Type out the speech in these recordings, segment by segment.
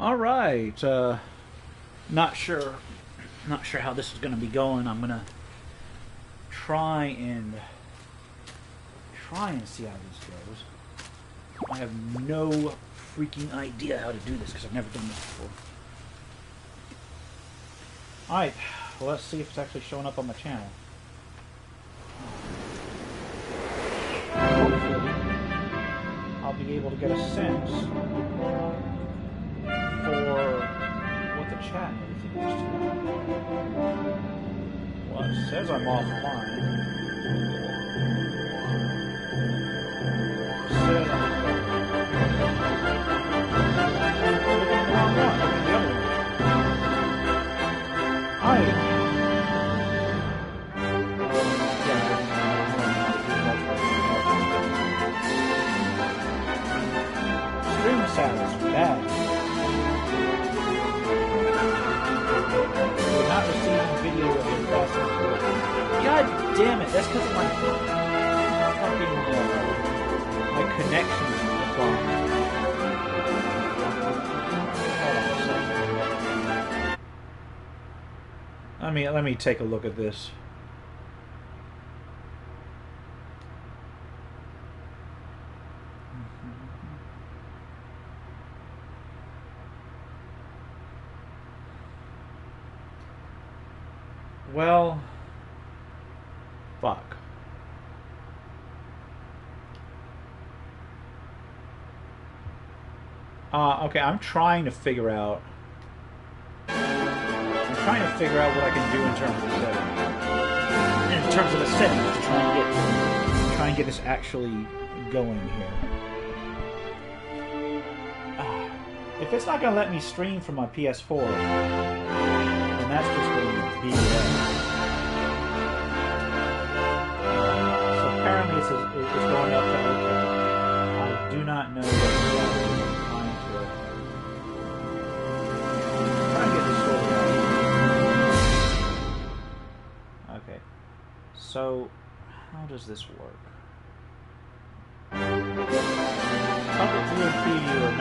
All right. Not sure. Not sure how this is going to be going. I'm gonna try and see how this goes. I have no freaking idea how to do this because I've never done this before. All right. Well, let's see if it's actually showing up on my channel. Hopefully, I'll be able to get a sense for what the chat and everything is today. Well, it says I'm offline. It says I'm looking at the wrong one. Look at the other one. Hi. Stream status bad. We're not receiving video as fast as good. God damn it! That's because of my fucking my connection is gone. Hold on a second. Let me take a look at this. Well, fuck. Okay, I'm trying to figure out what I can do in terms of the settings. In terms of the settings to try and get this actually going here. If it's not going to let me stream from my PS4, then that's just going to be so apparently it's going up to OK. I do not know what I'm trying to get this sorted out. Okay. So, how does this work? Public View and Preview are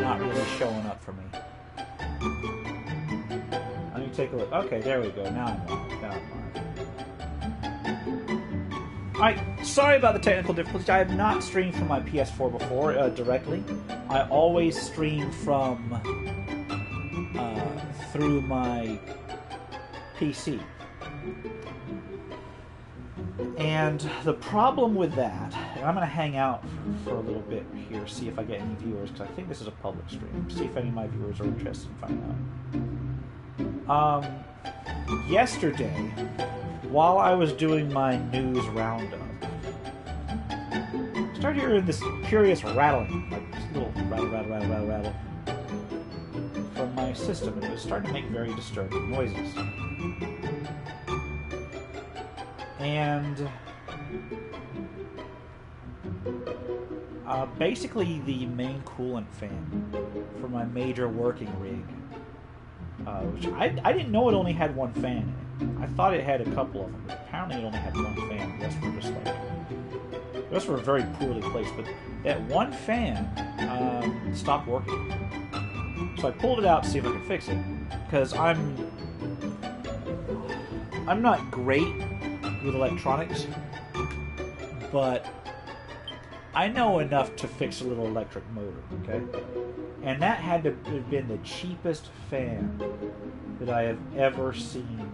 not really showing up for me. Let me take a look. Okay, there we go. Now I'm live. Alright, sorry about the technical difficulties. I have not streamed from my PS4 before directly. I always stream from through my PC. And the problem with that, and I'm going to hang out for a little bit here, see if I get any viewers, because I think this is a public stream, see if any of my viewers are interested in finding out. Yesterday, while I was doing my news roundup, I started hearing this curious rattling, like this little rattle, from my system, and it was starting to make very disturbing noises. And basically the main coolant fan for my major working rig, which I didn't know it only had one fan in it. I thought it had a couple of them, but apparently it only had one fan. The rest were very poorly placed, but that one fan stopped working. So I pulled it out to see if I could fix it, because I'm not great with electronics, but I know enough to fix a little electric motor, okay? And that had to have been the cheapest fan that I have ever seen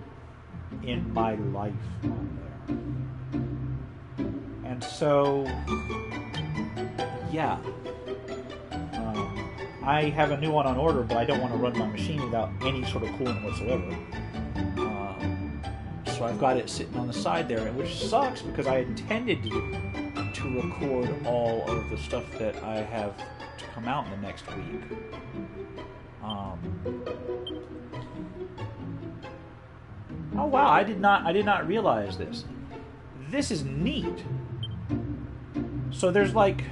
in my life on there. And so, yeah. I have a new one on order, but I don't want to run my machine without any sort of coolant whatsoever. So I've got it sitting on the side there, which sucks because I intended to record all of the stuff that I have to come out in the next week. Oh wow, I did not realize this. This is neat. So there's like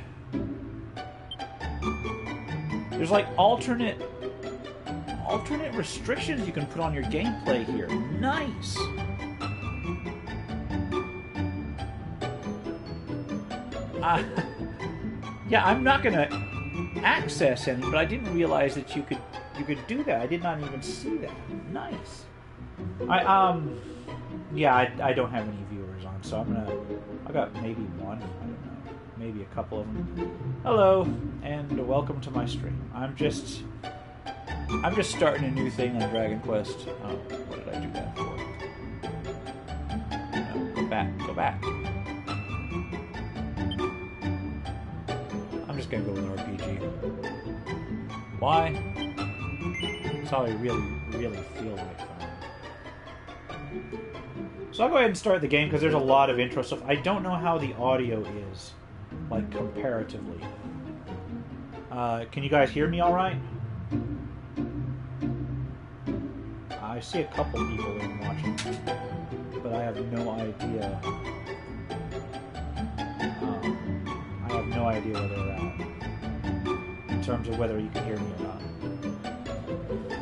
alternate restrictions you can put on your gameplay here. Nice. Yeah, I'm not gonna access any, but I didn't realize that you could do that. I did not even see that. Nice. Yeah, I don't have any viewers on, so I got maybe one. I don't know, maybe a couple of them. Hello, and welcome to my stream. I'm just starting a new thing on Dragon Quest. Oh, what did I do that for? No, go back. I'm just gonna go with RPG. Why? That's how I really feel right now. So I'll go ahead and start the game because there's a lot of intro stuff. I don't know how the audio is, like, comparatively. Can you guys hear me all right? I see a couple people in watching, but I have no idea. I have no idea where they're at in terms of whether you can hear me or not.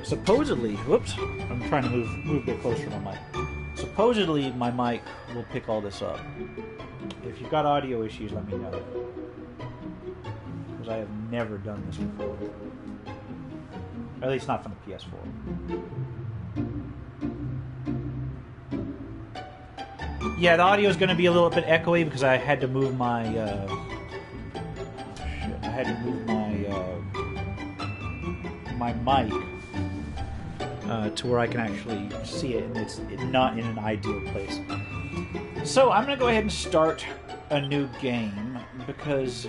Supposedly, whoops, I'm trying to move a bit closer to my mic. Supposedly, my mic will pick all this up. If you've got audio issues, let me know. Because I have never done this before. Or at least not from the PS4. Yeah, the audio is going to be a little bit echoey because I had to move my... I had to move my mic to where I can actually see it, and it's not in an ideal place. So I'm going to go ahead and start a new game because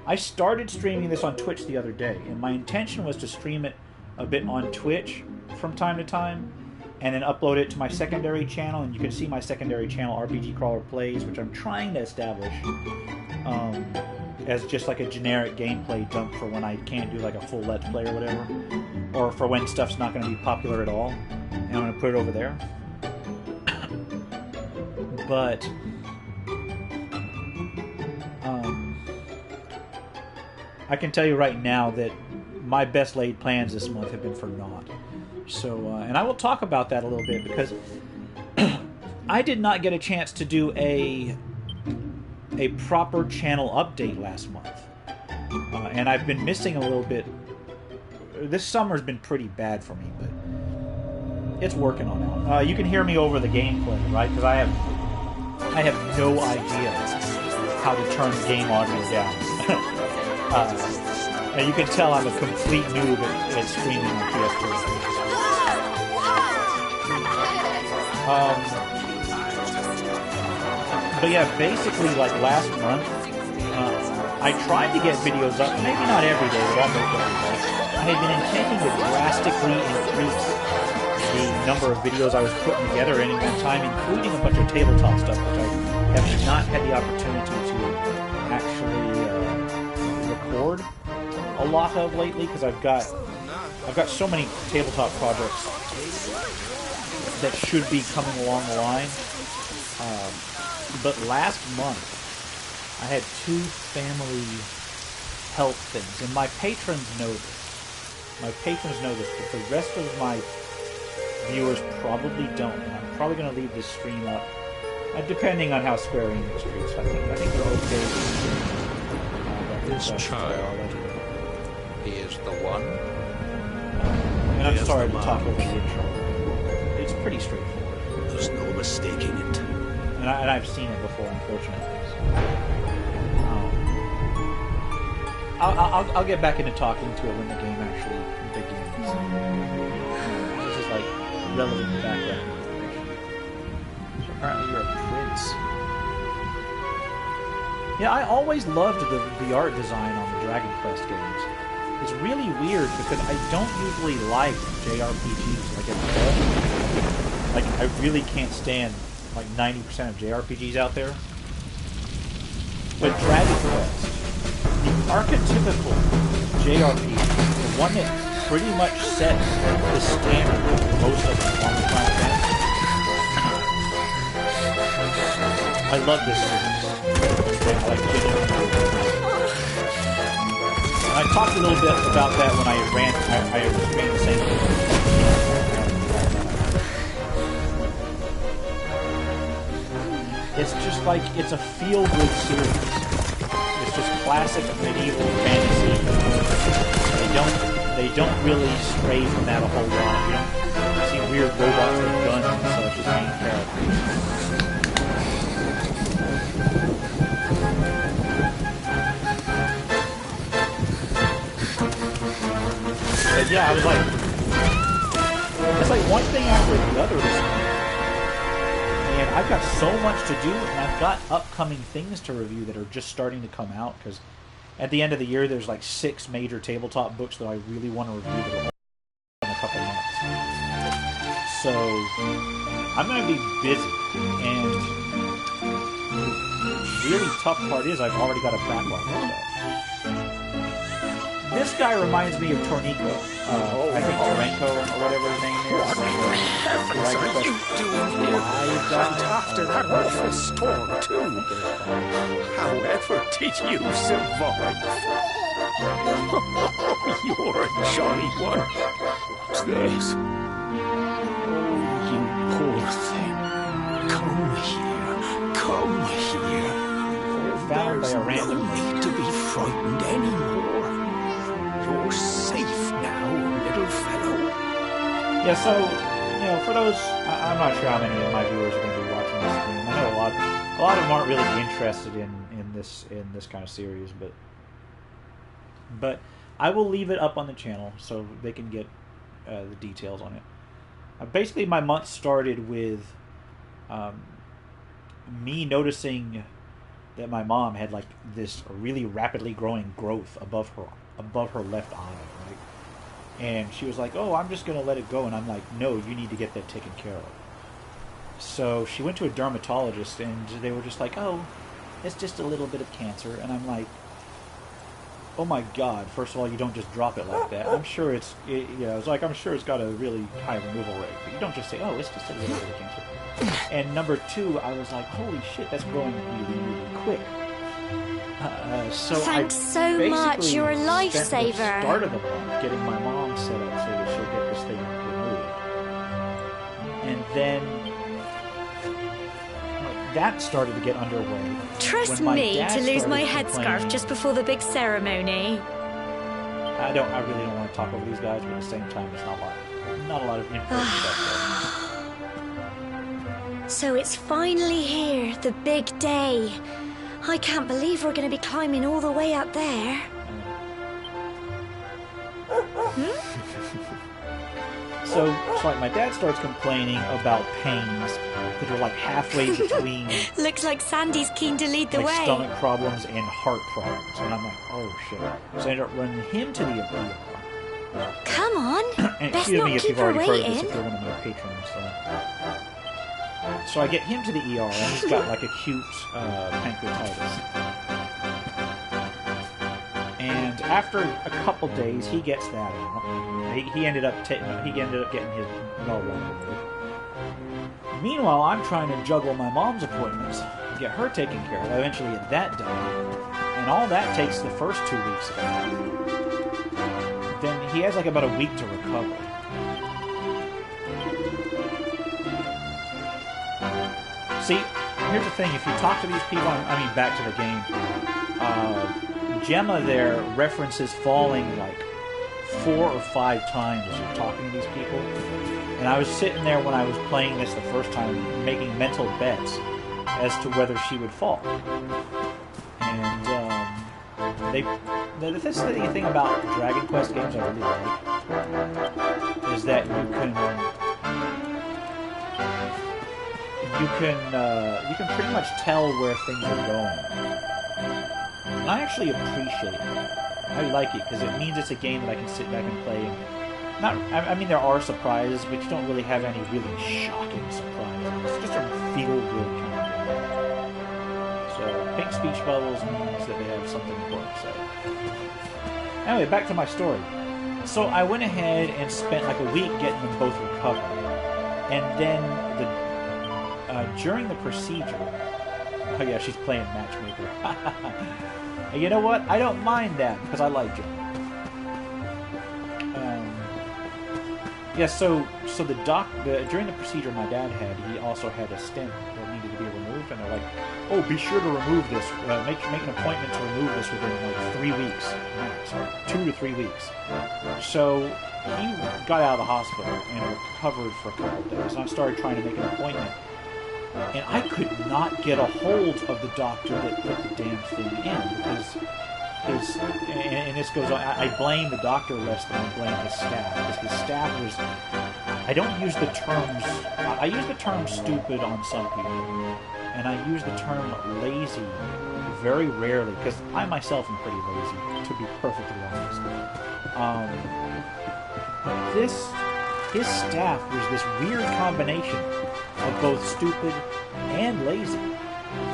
I started streaming this on Twitch the other day, and my intention was to stream it a bit on Twitch from time to time, and then upload it to my secondary channel, and you can see my secondary channel, RPG Crawler Plays, which I'm trying to establish as just like a generic gameplay dump for when I can't do like a full Let's Play or whatever, or for when stuff's not going to be popular at all, and I'm going to put it over there. But I can tell you right now that my best laid plans this month have been for naught. So, and I will talk about that a little bit because I did not get a chance to do a proper channel update last month, and I've been missing a little bit. This summer's been pretty bad for me, but it's working on now. You can hear me over the gameplay, right? Because I have no idea how to turn game audio down. And you can tell I'm a complete noob at streaming on PS4. But yeah, basically, like last month, I tried to get videos up, maybe not every day, but almost every day. I had been intending to drastically increase the number of videos I was putting together at any one time, including a bunch of tabletop stuff, which I have not had the opportunity to actually record a lot of lately, because I've got so many tabletop projects that should be coming along the line. But last month, I had 2 family health things, and my patrons know this. My patrons know this, but the rest of my viewers probably don't. And I'm probably going to leave this stream up, depending on how Square Enix treats it. I think they're okay. This child, he is the one. And I'm sorry to talk over the intro. It's pretty straightforward. There's no mistaking it. And I've seen it before, unfortunately. I'll get back into talking to it when the game actually begins. This is like relevant background information. So apparently you're a prince. Yeah, I always loved the art design on the Dragon Quest games. It's really weird because I don't usually like JRPGs like at all. Like, I really can't stand like 90% of JRPGs out there. But Dragon Quest, the archetypical JRPG, the one that pretty much sets the standard for most of the Final Fantasy. I love this series. And I like and I talked a little bit about that when I ran the same thing. It's just like, it's a feel-good series. it's just classic medieval fantasy. They don't really stray from that a whole lot. You don't see weird robots with guns and such as main characters. But yeah, I was like, it's like one thing after the other this month. And I've got so much to do, and I've got upcoming things to review that are just starting to come out, because at the end of the year, there's like 6 major tabletop books that I really want to review that are in a couple months. So I'm going to be busy, and the really tough part is I've already got a backlog of stuff. This guy reminds me of Tornico. I think Torenko or whatever his name is. What in heavens are you doing here? And after that awful storm, too. However did you survive? You're a jolly one. What's this? You poor thing. Come here. Come here. Found by a There's random no need to be frightened anymore. You're safe now, little fellow. Yeah, so, you know, for those, I'm not sure how many of my viewers are going to be watching this stream. I know a lot of them aren't really interested in this kind of series, but I will leave it up on the channel so they can get the details on it. Basically, my month started with me noticing that my mom had like this really rapidly growing growth above her left eye, right? And she was like, "Oh, I'm just gonna let it go," and I'm like, "No, you need to get that taken care of." So she went to a dermatologist, and they were just like, "Oh, it's just a little bit of cancer," and I'm like, "Oh my God! First of all, you don't just drop it like that. I'm sure it's I'm sure it's got a really high removal rate, but you don't just say, oh, it's just a little bit of cancer." And number 2, I was like, "Holy shit, that's growing really, really quick." So Thanks so much. You're a lifesaver. The start of the month getting my mom set up so that she'll get this thing removed, and then that started to get underway. Trust me to lose my headscarf just before the big ceremony. I really don't want to talk over these guys, but at the same time, it's not a lot of important stuff. So it's finally here, the big day. I can't believe we're going to be climbing all the way up there. So like my dad starts complaining about pains that are like halfway between. Looks like Sandy's keen to lead the like way. Stomach problems and heart problems, and I'm like, oh shit. So I ended up running him to the ER. Come on, And best excuse not me if keep you've her already heard this, waiting. if you're one of my patrons. So I get him to the ER, and he's got like acute pancreatitis. And after a couple days, he gets that out. He ended up getting his gallbladder removed. Meanwhile, I'm trying to juggle my mom's appointments, get her taken care of, eventually get that done. And all that takes the first 2 weeks of it. Then he has like about a week to recover. See, here's the thing, if you talk to these people, back to the game, Gemma there references falling like 4 or 5 times as you're talking to these people. And I was sitting there when I was playing this the first time, making mental bets as to whether she would fall. And this is the thing about Dragon Quest games I really like, is that you can pretty much tell where things are going. And I actually appreciate it. I like it because it means it's a game that I can sit back and play. There are surprises, but you don't really have any really shocking surprises. It's just a feel-good kind of game. So, pink speech bubbles means that they have something important to say. Anyway, back to my story. So I went ahead and spent like a week getting them both recovered. And then during the procedure... Oh yeah, she's playing matchmaker. And you know what? I don't mind that, because I like it. Yeah, so during the procedure my dad had, he also had a stent. That means needed to be removed, and they're like, "Oh, be sure to remove this. Make an appointment to remove this within like 3 weeks, max, 2 to 3 weeks." So he got out of the hospital and recovered for a couple of days. And I started trying to make an appointment, and I could not get a hold of the doctor that put the damn thing in because and this goes on. I blame the doctor less than I blame his staff, because his staff was. I don't use the terms. I use the term stupid on some people, and I use the term lazy very rarely, because I myself am pretty lazy, to be perfectly honest. But his staff was this weird combination of both stupid and lazy,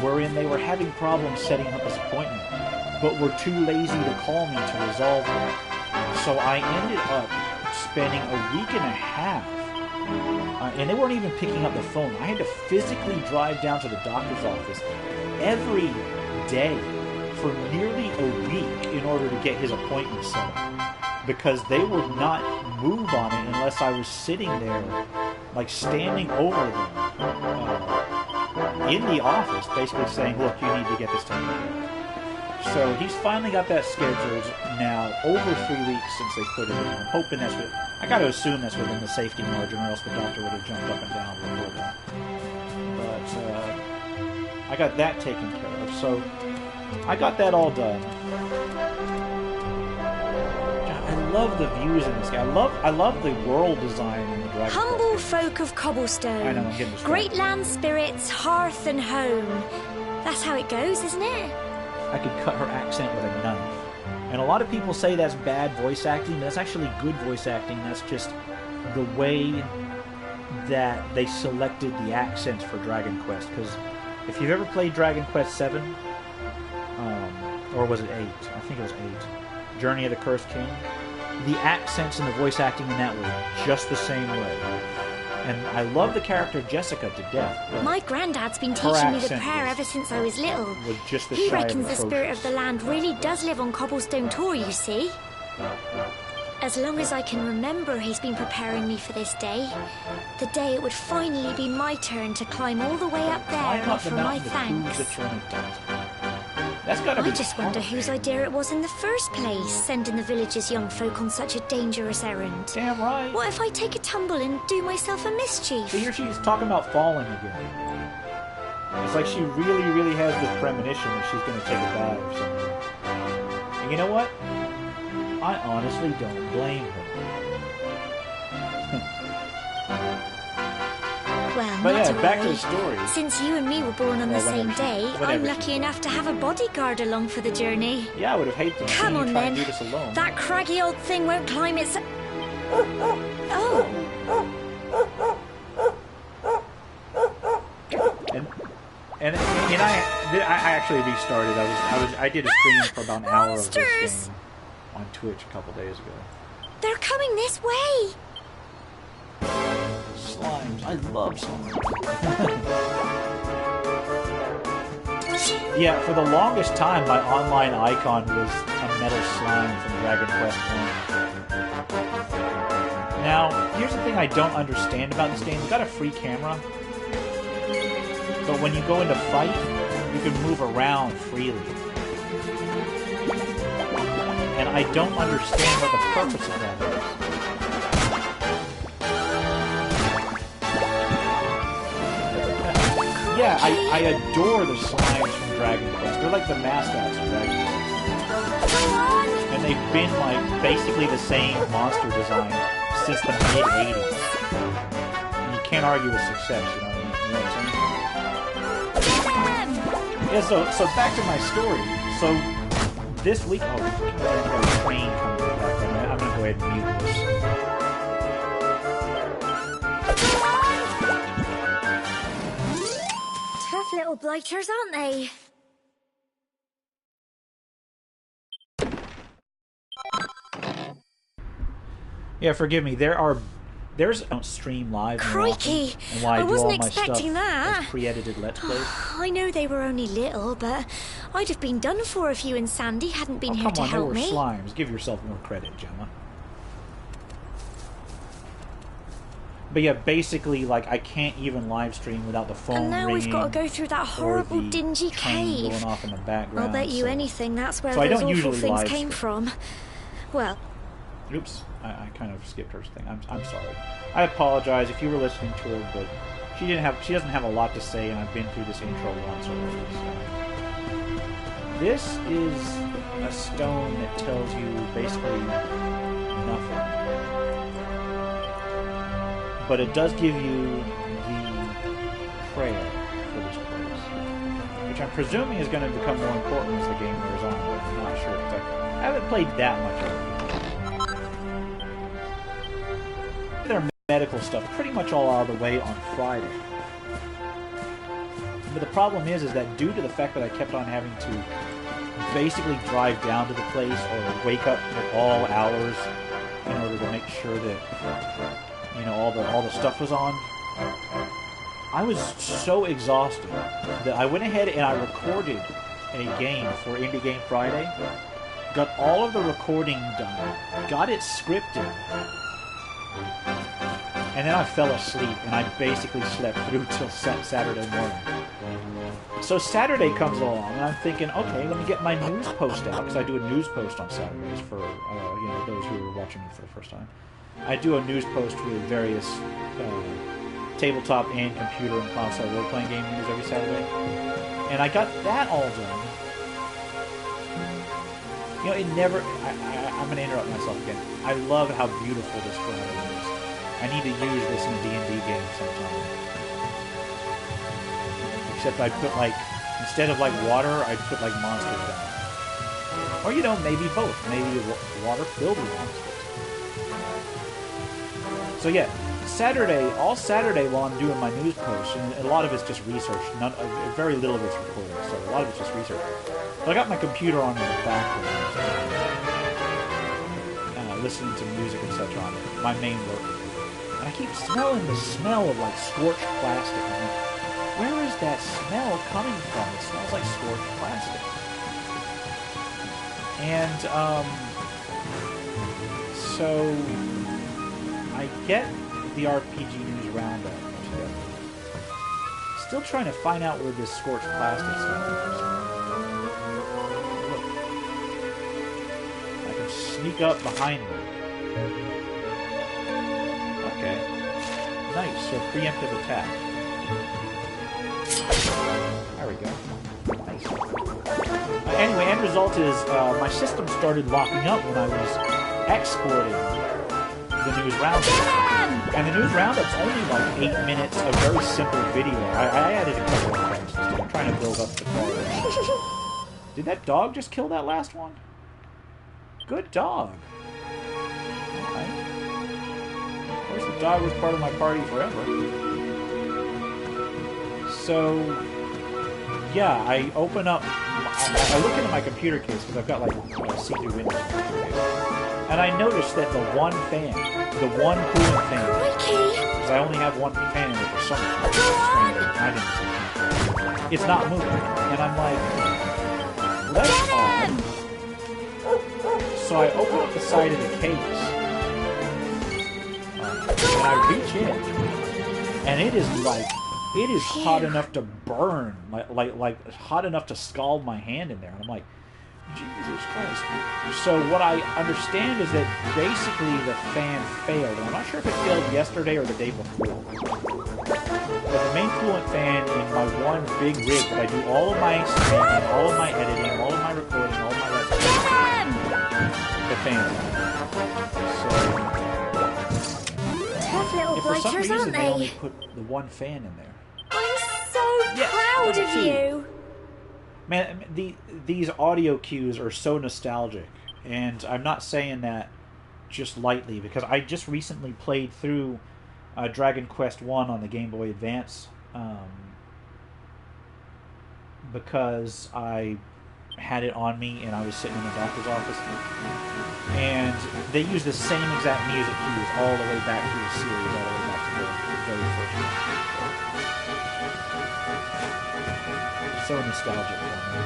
wherein they were having problems setting up this appointment, but were too lazy to call me to resolve it. So I ended up spending a week and a half, and they weren't even picking up the phone. I had to physically drive down to the doctor's office every day for nearly a week in order to get his appointment set up, because they would not move on it unless I was sitting there, like standing over them in the office, basically saying, "Look, you need to get this taken care of." So he's finally got that scheduled now, over 3 weeks since they put it in. I'm hoping that's what... I got to assume that's within the safety margin, or else the doctor would have jumped up and down before that. But I got that taken care of, so I got that all done. God, I love the views in this game. I love the world design in the Dragon Humble Quest. folk of cobblestone. I know, I'm getting distracted. Great land spirits, hearth and home. That's how it goes, isn't it? I could cut her accent with a knife. And a lot of people say that's bad voice acting, but that's actually good voice acting. That's just the way that they selected the accents for Dragon Quest. Because if you've ever played Dragon Quest 7, or was it 8? I think it was 8. Journey of the Cursed King. The accents and the voice acting in that were just the same way. And I love the character Jessica to death. My granddad's been teaching me the prayer ever since I was little. Was just He reckons the spirit of the land really does live on Cobblestone Tor, you see. As long as I can remember, he's been preparing me for this day. The day it would finally be my turn to climb all the way up there and offer my thanks. That's gotta be I just wonder whose idea it was in the first place, sending the village's young folk on such a dangerous errand. Damn right. What if I take a tumble and do myself a mischief? See, here she's talking about falling again. It's like she really, really has this premonition that she's going to take a dive or something. And you know what? I honestly don't blame her. Well, But not yeah, to back to worry. the story. Since you and me were born on the same day, I'm lucky enough to have a bodyguard along for the journey. Yeah, I would have hated to see Come you on try then. and do this alone. That craggy old thing won't climb its... Oh. And I actually restarted. I did a stream for about an hour of this Monsters! game on Twitch a couple days ago. They're coming this way. Slimes. I love slimes. Yeah, for the longest time, my online icon was a metal slime from Dragon Quest 1. Now, here's the thing I don't understand about this game. It's got a free camera, but when you go into fight, you can move around freely. And I don't understand what the purpose of that is. Yeah, I adore the slimes from Dragon Quest. They're like the mascots of Dragon Quest. And they've been like basically the same monster design since the mid-80s. And you can't argue with success, you know what I'm saying? Yeah, so back to my story. So this week, oh, there's a train coming back. I'm gonna go ahead and mute this. Tough little blighters, aren't they? Yeah, forgive me. There's don't stream live. Crikey! And why I do all wasn't my expecting stuff that. as pre-edited Let's Plays. I know they were only little, but I'd have been done for if you and Sandy hadn't been here Come to on, they help were me. slimes. Give yourself more credit, Gemma. But yeah, basically, like, I can't even live stream without the phone And now ringing. we've got to go through that horrible, or the dingy train cave. going off in the background. I'll bet you so. anything that's where So I those don't awful usually things live came stream. from. Well, Oops, I kind of skipped her thing. I'm sorry. I apologize if you were listening to her, but she doesn't have a lot to say, and I've been through this intro once already. So. This is a stone that tells you basically nothing. But it does give you the prayer for this place, which I'm presuming is going to become more important as the game wears on, but I'm not sure, because I haven't played that much of it. Their medical stuff pretty much all out of the way on Friday. But the problem is that due to the fact that I kept on having to basically drive down to the place or wake up at all hours in order to make sure that all the stuff was on, I was so exhausted that I went ahead and I recorded a game for Indie Game Friday, got all of the recording done, got it scripted, and then I fell asleep, and I basically slept through till Saturday morning. So Saturday comes along, and I'm thinking, okay, let me get my news post out, because I do a news post on Saturdays for those who are watching me for the first time. I do a news post with various tabletop and computer and console role-playing game news every Saturday, and I got that all done. It never... I'm going to interrupt myself again. I love how beautiful this grotto is. I need to use this in a D&D game sometime. Except I'd put, instead of, water, I'd put, monsters down. Or, maybe both. Maybe water filled with monsters. So, yeah, all Saturday while I'm doing my news post, and a lot of it's just research. Very little of it's recorded, so a lot of it's just research. But I got my computer on in the background, listening to music and such on it, my main work. And I keep smelling the smell of, scorched plastic. I'm like, where is that smell coming from? It smells like scorched plastic. And, so I get the RPG News Roundup together. Still trying to find out where this scorched plastic smell comes from. Look. I can sneak up behind me. Okay. Nice, so preemptive attack. There we go. Nice. Anyway, end result is my system started locking up when I was exporting the news roundup. And the news roundup's only 8 minutes of very simple video. I added a couple of things. I'm trying to build up the quality. Did that dog just kill that last one? Good dog. Alright. Of course, the dog was part of my party forever. So, yeah, I open up... I look into my computer case, because I've got, see-through windows in my computer case. And I noticed that the one fan, the one coolant fan, because I only have one fan in it for some reason, I didn't see it. It's not moving. And I'm like, well, that's odd. So I open up the side of the case, and I reach in, and it is hot enough to burn, like hot enough to scald my hand in there. And I'm like, Jesus Christ. So what I understand is that basically the fan failed. And I'm not sure if it failed yesterday or the day before. But the main coolant fan in my one big rig that I do all of my streaming, all of my editing, all of my recording, all of my let's plays, the fan's on. Tough little If for some blighters, reason aren't they only they? put the one fan in there. I'm so proud of you. Man, these audio cues are so nostalgic, and I'm not saying that just lightly, because I just recently played through Dragon Quest I on the Game Boy Advance, because I had it on me and I was sitting in the doctor's office, and they use the same exact music cues all the way back through the series, all the way back to the very first one. So nostalgic for me.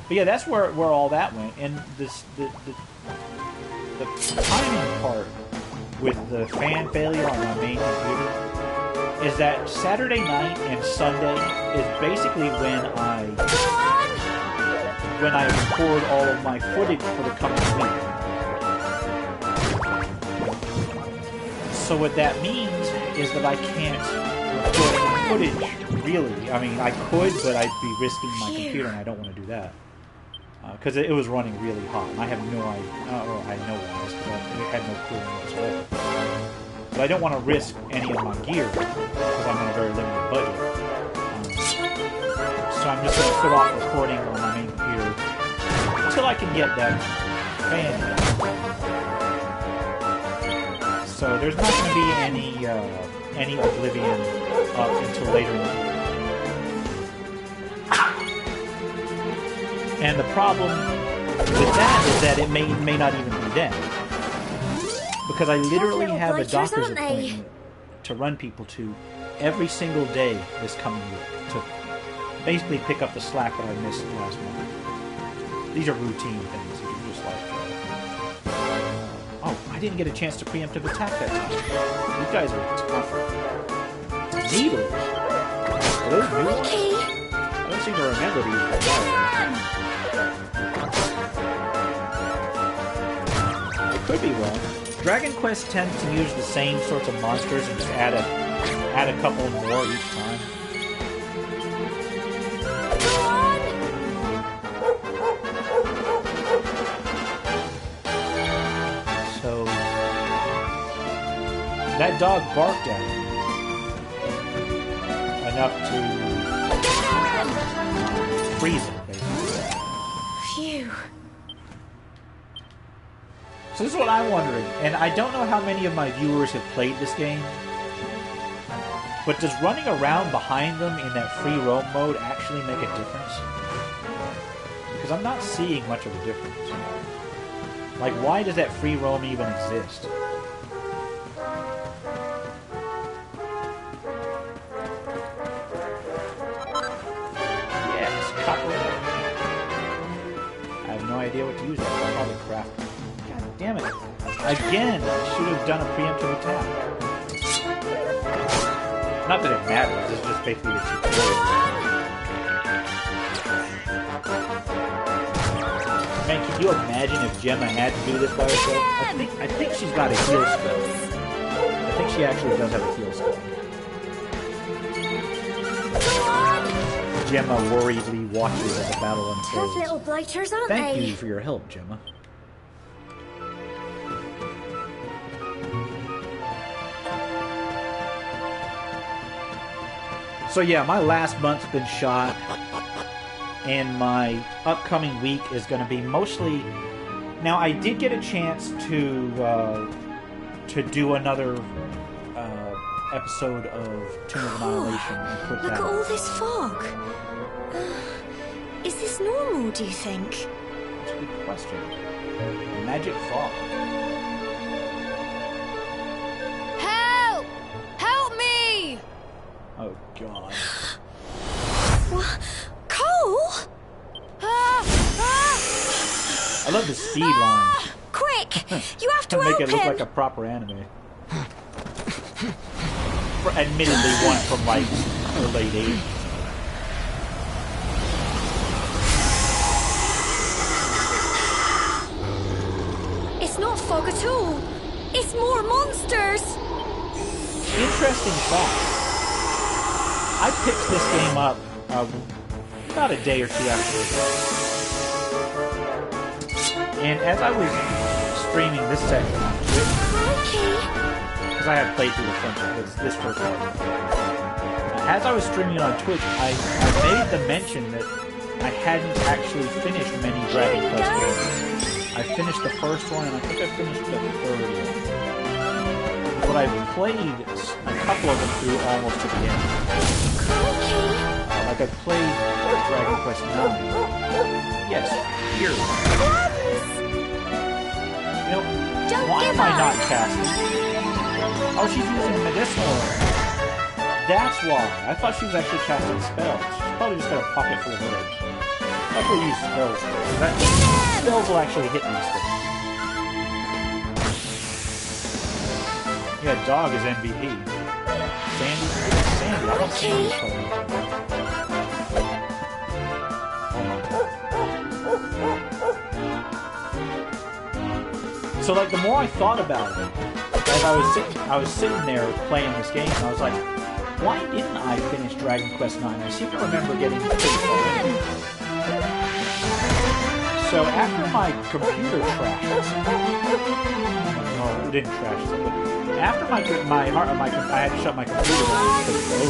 But yeah, that's where all that went, and the timing part with the fan failure on my main computer is that Saturday night and Sunday is basically when I record all of my footage for the coming week. So what that means is that I can't record any footage, really. I mean, I could, but I'd be risking my computer, and I don't want to do that. Because it was running really hot, and I have no idea. Well, I know why, because I had no cooling whatsoever. But I don't want to risk any of my gear, because I'm on a very limited budget. So I'm just going to put off recording on my main computer until I can get that fan. So there's not going to be any Oblivion up until later in the year. And the problem with that is that it may not even be then. Because I literally have a doctor's appointment to run people to every single day this coming week to basically pick up the slack that I missed last month. These are routine things. These are just like, oh, I didn't get a chance to preemptive attack that time. You guys are tough. Needles? Are those new? I don't seem to remember these before. Could be wrong. Dragon Quest tends to use the same sorts of monsters and just add a couple more each time. So that dog barked at me enough to freeze it, basically. Phew. So this is what I'm wondering, and I don't know how many of my viewers have played this game, but does running around behind them in that free roam mode actually make a difference? Because I'm not seeing much of a difference. Like, why does that free roam even exist? Yes, copper. I have no idea what to use that for. I'll probably craft it. Damn it. Again, I should have done a preemptive attack. Not that it matters, it's just basically a tutorial. Man, can you imagine if Gemma had to do this by herself? I think she's got a heal spell. I think she actually does have a heal spell. Gemma worriedly watches as the battle unfolds. Tough little blighters, aren't Thank they? you for your help, Gemma. So yeah, my last month's been shot, and my upcoming week is going to be mostly... Now, I did get a chance to do another episode of Tomb of Annihilation and put Look that at all up. this fog. Is this normal, do you think? That's a good question. Magic fog. Help! Help me! Oh, God. What? Cole? I love the speed lines. Quick! You have to To make help it look him! like a proper anime. Admittedly, one from, like, the late 80s. It's not fog at all. It's more monsters. Interesting fact. I picked this game up about a day or two after it. And as I was streaming this section on Twitch, because I had played through this first part. As I was streaming on Twitch, I made the mention that I hadn't actually finished many Dragon Quest games. I finished the first one, and I think I finished the third one. But I played a couple of them through almost to the end. Like I played Dragon Quest 9. Yes, here. You know, why am I not casting? Oh, she's using medicinal. That's why. I thought she was actually casting spells. She's probably just got a pocket full of herbs. I'll probably use spells. Spells will actually hit these things. that dog is MVP. Sandy. Sandy. I want Sandy. So like the more I thought about it, as I was sitting there playing this game, and I was like, why didn't I finish Dragon Quest IX? I seem to remember getting pretty far in. So after my computer crashed, no, it didn't crash. But after I had to shut my computer down because it was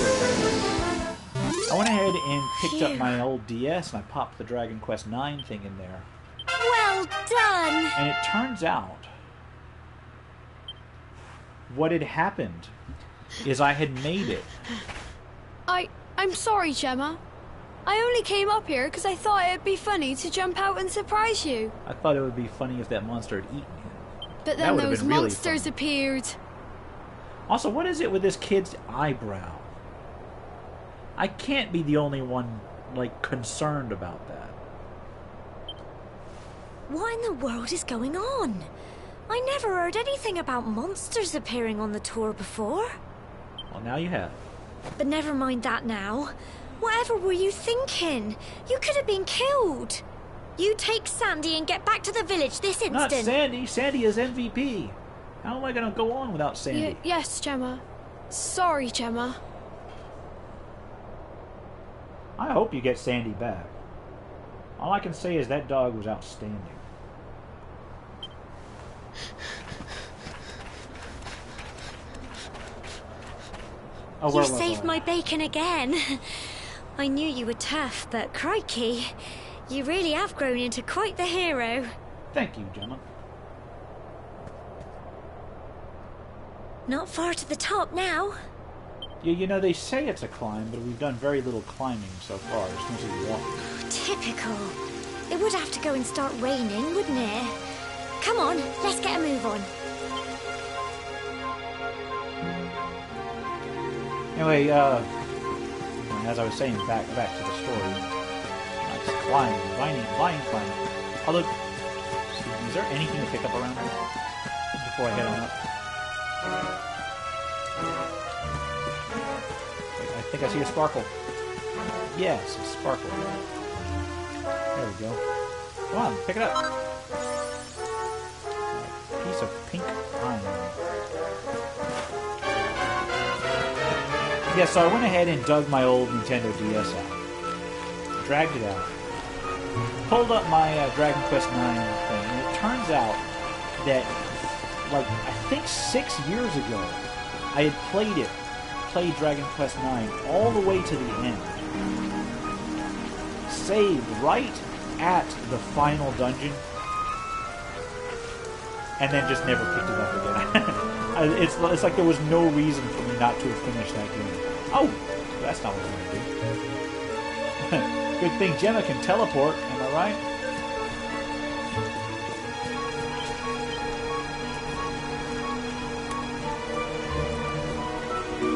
over. I went ahead and picked up my old DS and I popped the Dragon Quest IX thing in there. Well done! And it turns out what had happened is I had made it. I'm sorry, Gemma. I only came up here because I thought it'd be funny to jump out and surprise you. I thought it would be funny if that monster had eaten him. But then those really monsters funny. appeared. Also, what is it with this kid's eyebrow? I can't be the only one, like, concerned about that. What in the world is going on? I never heard anything about monsters appearing on the tour before. Well, now you have. But never mind that now. Whatever were you thinking? You could have been killed. You take Sandy and get back to the village this instant. Not Sandy. Sandy is MVP. How am I going to go on without Sandy? Yes, Gemma. Sorry, Gemma. I hope you get Sandy back. All I can say is that dog was outstanding. Oh, You saved my bacon again. I knew you were tough, but crikey, you really have grown into quite the hero. Thank you, Gemma. Not far to the top now. Yeah, you know, they say it's a climb, but we've done very little climbing so far. It's mostly walking. Typical. It would have to go and start raining, wouldn't it? Come on, let's get a move on. Anyway, as I was saying, back to the story. Nice climbing, vine climbing. Although, is there anything to pick up around here before I head on up? I think I see a sparkle. Yes, a sparkle. There we go. Come on, pick it up. A piece of pink iron. Yeah, so I went ahead and dug my old Nintendo DS out. Dragged it out. Pulled up my Dragon Quest IX thing, and it turns out that, like, I think 6 years ago, I had played Dragon Quest IX all the way to the end. Saved right at the final dungeon, and then just never picked it up again. It's like there was no reason for me not to have finished that game. Oh, that's not what I'm going to do. Good thing Gemma can teleport, am I right?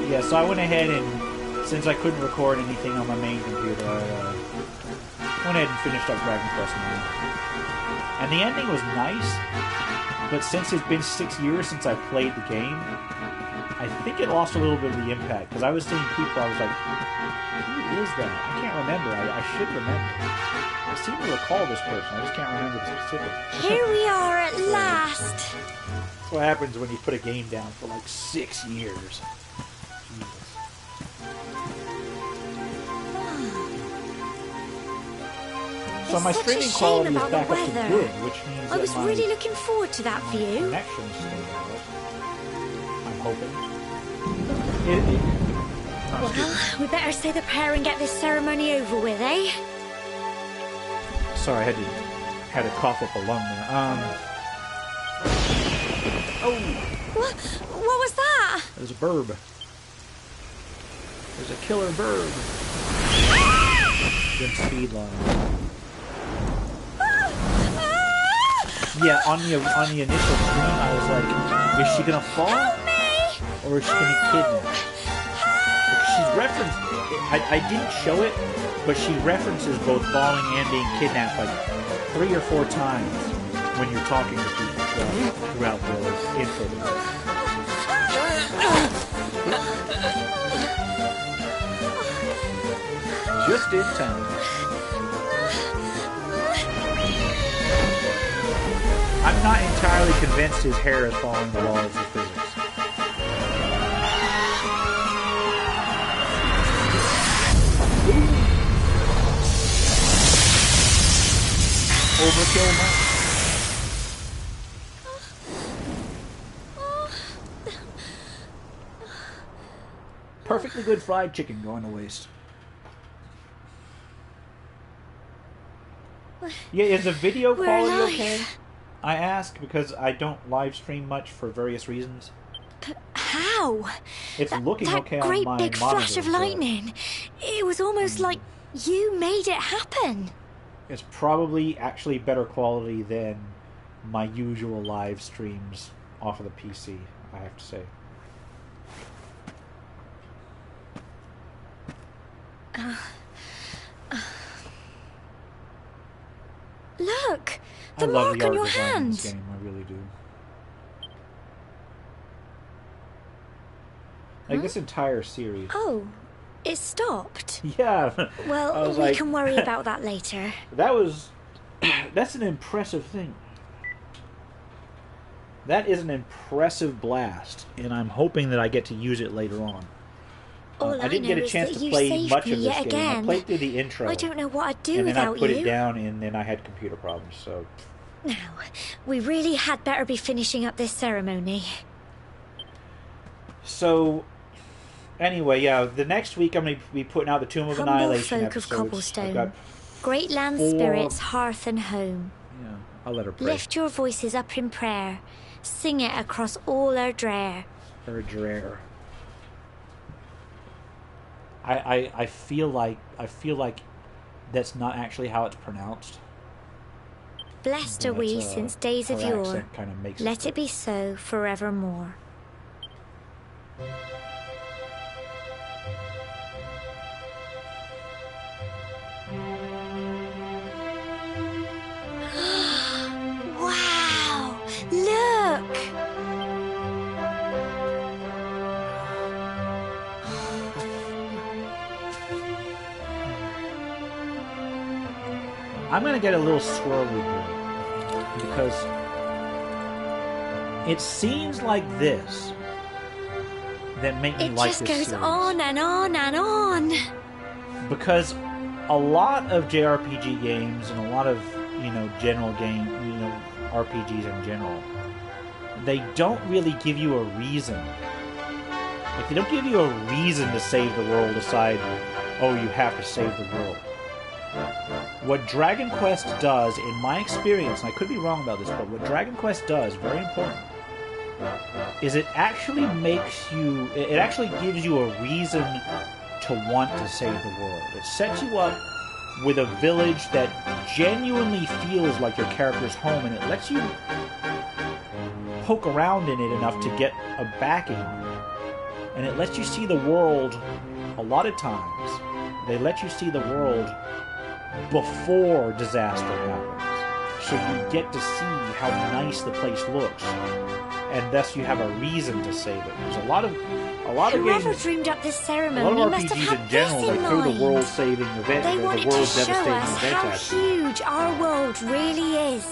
Yeah, so I went ahead and, since I couldn't record anything on my main computer, I went ahead and finished up Dragon Quest IX. And the ending was nice, but since it's been 6 years since I played the game, I think it lost a little bit of the impact, because I was seeing people, I was like, who is that? I can't remember. I should remember. I seem to recall this person, I just can't remember the specifics. Here we are at last. That's what happens when you put a game down for like 6 years. Jesus. So my streaming quality is back up to good, which means I was that really looking forward to that view. Connection's still valid. I'm hoping. Well, we better say the prayer and get this ceremony over with, eh? Sorry, I had to cough up a lung there. Oh! What was that? There's a burb. There's a killer burb. Good speed line. Yeah, on the initial screen, I was like, is she gonna fall? Help me! Or is she gonna be kidnapped? She's referenced, I didn't show it, but she references both falling and being kidnapped like 3 or 4 times when you're talking to people throughout the intro. Just in time. I'm not entirely convinced his hair is following the laws of physics. Overkill much? Perfectly good fried chicken going to waste. Yeah, is the video quality okay? I ask because I don't live stream much for various reasons. How? It's looking okay on my great big monitor, flash of so lightning. It was almost like you made it happen. It's probably actually better quality than my usual live streams off of the PC, I have to say. Look! The I love mark the on art your design in this hand! game, I really do. Like this entire series. Oh, it stopped. Yeah. I Well, was we like, can worry about that later. that's an impressive thing. That is an impressive blast, and I'm hoping that I get to use it later on. All I didn't get a chance to play much of this game. I played through the intro. I don't know what I'd do and then without I put you. it down, and then I had computer problems, so... Now, we really had better be finishing up this ceremony. So, anyway, yeah, the next week I'm going to be putting out the Tomb of Humble Annihilation folk of episodes. Cobblestone, I've got great land 4... spirits, hearth and home. Yeah, I'll let her pray. Lift your voices up in prayer. Sing it across all our drear. Her drear. I feel like that's not actually how it's pronounced. Blessed are we since days of her yore. accent kind of makes Let it be so forevermore. Wow! Look! I'm going to get a little swirly here because it's scenes like this that make me It like just this goes series. on and on and on. Because a lot of JRPG games and a lot of, general RPGs in general, they don't really give you a reason. Like, they don't give you a reason to save the world aside, oh, you have to save the world. What Dragon Quest does, in my experience, and I could be wrong about this, but what Dragon Quest does, very important, is it actually gives you a reason to want to save the world. It sets you up with a village that genuinely feels like your character's home, and it lets you poke around in it enough to get a backing, and it lets you see the world. A lot of times they let you see the world before disaster happens, so you get to see how nice the place looks, and thus you have a reason to save it. There's a lot of Whoever games, dreamed up this a ceremony lot of must have RPGs had in general, this they in throw the mind. world-saving event, They the wanted to world's show devastating us event how at you. huge our world really is.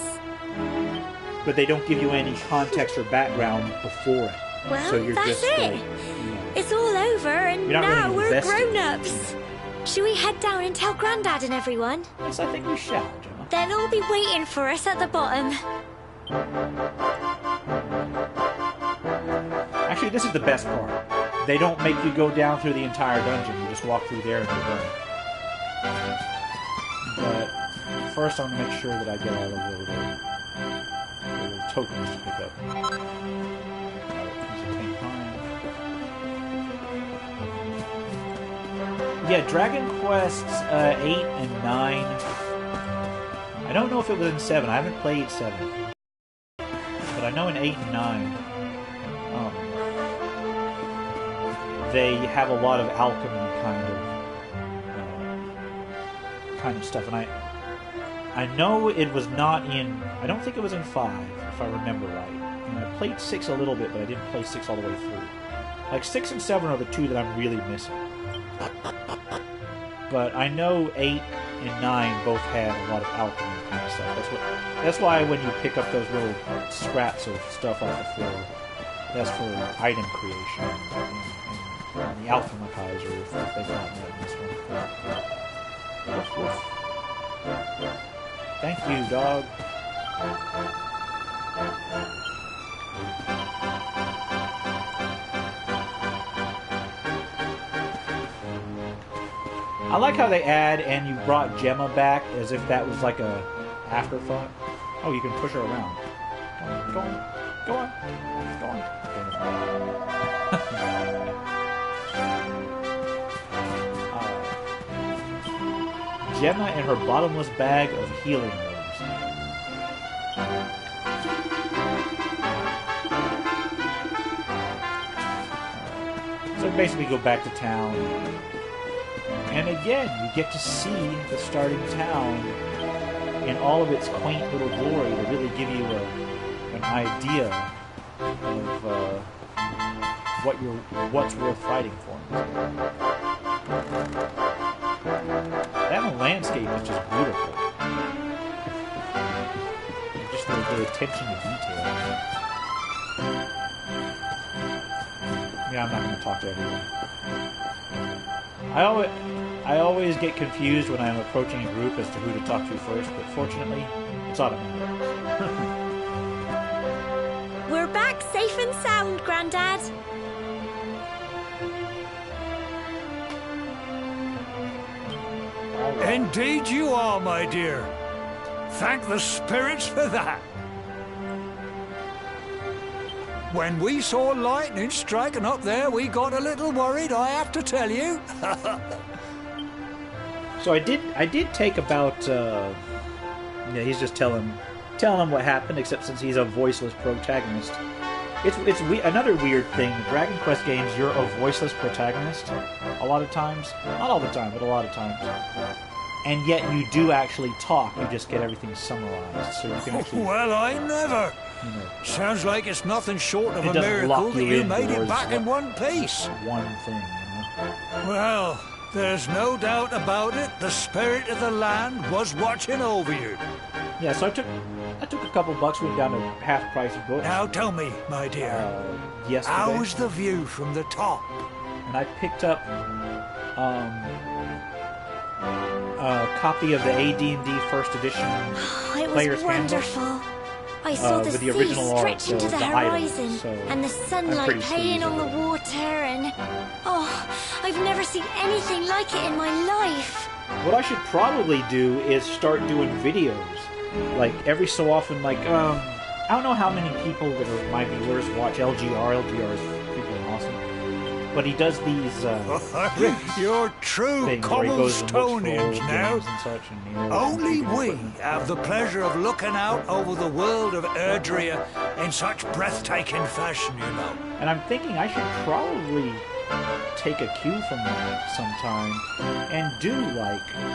But they don't give you any context or background before it. Well, so you're that's just it. like, It's all over, and You're not now really we're invested. grown-ups. Should we head down and tell Grandad and everyone? Yes, I think we shall, Gemma. They'll all be waiting for us at the bottom. Actually, this is the best part. They don't make you go down through the entire dungeon. You just walk through there and you're done. But first, I want to make sure that I get all of the little tokens to pick up. Yeah, Dragon Quests 8 and 9. I don't know if it was in 7. I haven't played 7. But I know in 8 and 9, they have a lot of alchemy kind of stuff. And I know it was not in... I don't think it was in 5, if I remember right. And I played 6 a little bit, but I didn't play 6 all the way through. Like 6 and 7 are the two that I'm really missing. But I know 8 and 9 both had a lot of alchemy kind of stuff. That's why when you pick up those little scraps of stuff off the floor, that's for item creation and the alchemizer if they've not met in this one. Woof, woof. Thank you, dog. I like how they add, and you brought Gemma back as if that was like a afterthought. Oh, you can push her around. Go on. Go on. Go on. Gemma and her bottomless bag of healing herbs. So basically go back to town. And again, you get to see the starting town in all of its quaint little glory to really give you an idea of what's worth fighting for. That landscape is just beautiful. And just the attention to detail. Yeah, I'm not going to talk to everyone. I always get confused when I'm approaching a group as to who to talk to first, but fortunately, it's automatic. We're back safe and sound, Grandad. Indeed you are, my dear. Thank the spirits for that. When we saw lightning striking up there, we got a little worried, I have to tell you. So I did take about he's just telling him what happened, except since he's a voiceless protagonist. It's another weird thing. The Dragon Quest games, you're a voiceless protagonist a lot of times. Not all the time, but a lot of times. And yet you do actually talk. You just get everything summarized, so you can actually. Well, I never. Sounds like it's nothing short of a miracle that you made it back in one piece. One thing, you know. Well, there's no doubt about it. The spirit of the land was watching over you. Yeah, so I took a couple bucks, went down to half price of books. Now tell me, my dear, yesterday. How was the view from the top? And I picked up a copy of the AD&D First Edition It Player's was wonderful. Handbook. I saw the with the sea original art, stretch into the items, horizon, so and the I'm sunlight pretty playing pleased on the with it. water, and I've never seen anything like it in my life. What I should probably do is start doing videos, like every so often. Like I don't know how many people that are my viewers watch LGR. LGR is freaking awesome, but he does these scripts You're true things where he goes and looks for old Cobblestonians now. games and such, and, you know, Only keeping we equipment. have the pleasure of looking out over the world of Erdrea in such breathtaking fashion, you know. And I'm thinking I should probably take a cue from that sometime and do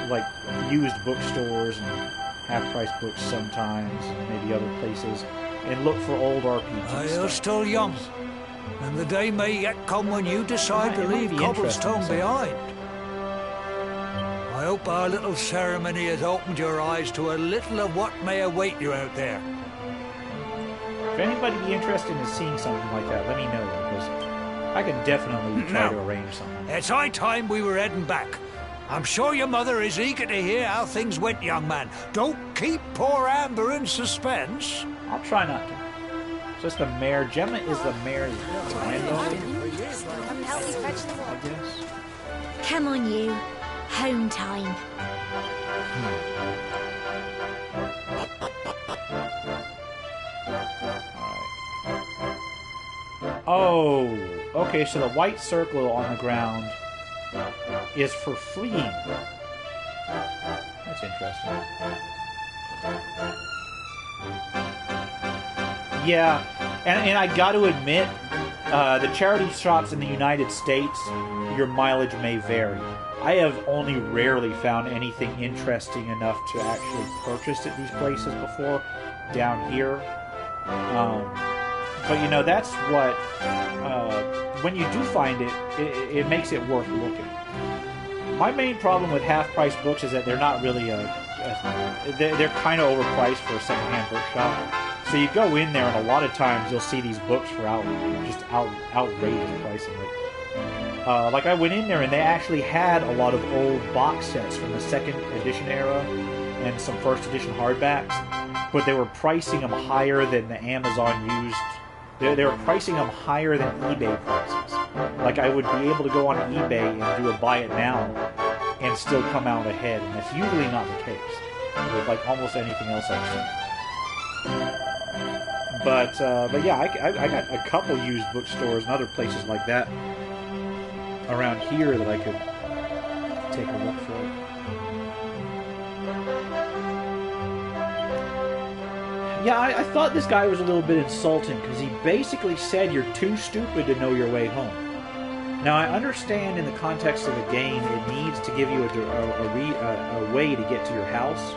like used bookstores and half-price books sometimes, and maybe other places, and look for old RPG You're stuff. still young, and the day may yet come when you decide to It might leave be interesting, Cobblestone so. behind. I hope our little ceremony has opened your eyes to a little of what may await you out there. If anybody be interested in seeing something like that, let me know, because I can definitely try to arrange something. It's high time we were heading back. I'm sure your mother is eager to hear how things went, young man. Don't keep poor Amber in suspense. I'll try not to. It's just the mayor. Gemma is the mayor's granddaughter, I guess. Come on, you. Home time. Oh, okay, so the white circle on the ground is for fleeing. That's interesting. Yeah, and I got to admit, the charity shops in the United States, your mileage may vary. I have only rarely found anything interesting enough to actually purchase at these places before down here. But you know, that's what when you do find it, it makes it worth looking. My main problem with half-price books is that they're not really they're kind of overpriced for a secondhand bookshop. So you go in there, and a lot of times you'll see these books for outrageous pricing. Like I went in there, and they actually had a lot of old box sets from the second edition era and some first edition hardbacks, but they were pricing them higher than the Amazon used. They were pricing them higher than eBay prices. Like I would be able to go on eBay and do a buy it now and still come out ahead, and that's usually not the case with like almost anything else I've seen. But yeah, I got a couple used bookstores and other places like that around here that I could take a look for. Yeah, I thought this guy was a little bit insulting because he basically said you're too stupid to know your way home. Now, I understand in the context of the game it needs to give you a way to get to your house.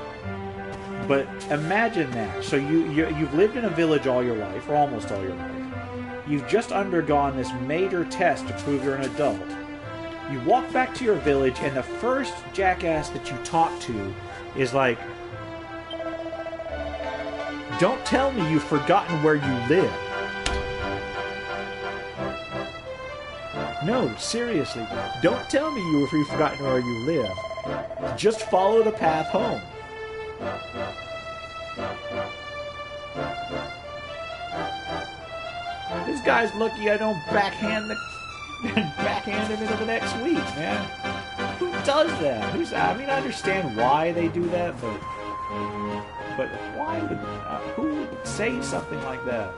But imagine that. So you've lived in a village all your life, or almost all your life. You've just undergone this major test to prove you're an adult. You walk back to your village, and the first jackass that you talk to is like, "Don't tell me you've forgotten where you live." No, seriously, don't tell me you've forgotten where you live. Just follow the path home. This guy's lucky I don't backhand him into the next week, man. Who does that? I mean, I understand why they do that, but why would who would say something like that?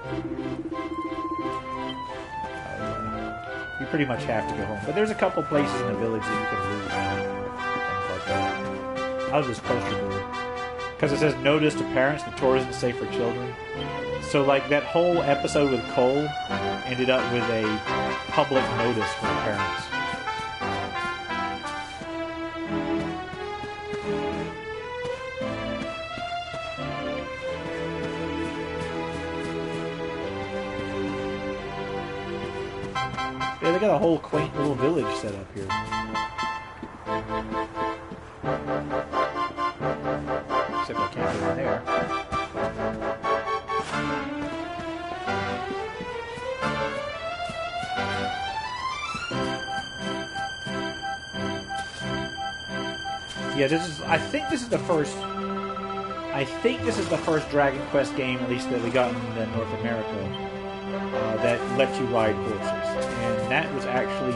You pretty much have to go home. But there's a couple places in the village that you can loot. Things like that. How's this poster board? Because it says, "Notice to parents, the tour isn't safe for children." So, like, that whole episode with Cole ended up with a public notice for the parents. Yeah, they got a whole quaint little village set up here. Except I can't go in there. Yeah, I think this is the first Dragon Quest game, at least that we got in North America, that lets you ride horses. And that was actually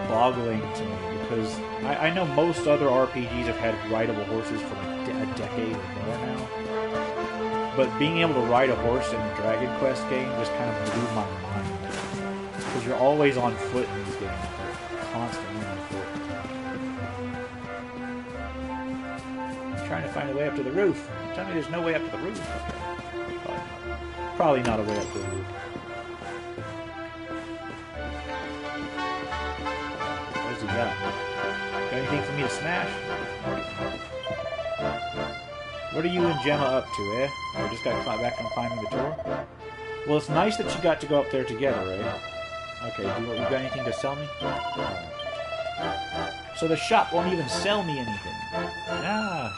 boggling to me, because I know most other RPGs have had rideable horses for like a decade or more now. But being able to ride a horse in a Dragon Quest game just kind of blew my mind. Because you're always on foot in these games. You're constantly on foot. Trying to find a way up to the roof. Tell me there's no way up to the roof. Okay. Probably not a way up to the roof. What's he got? Got anything for me to smash? What are you and Gemma up to, eh? I just got to climb back from climbing the tour? Well, it's nice that you got to go up there together, eh? Okay, you got anything to sell me? So the shop won't even sell me anything. Ah.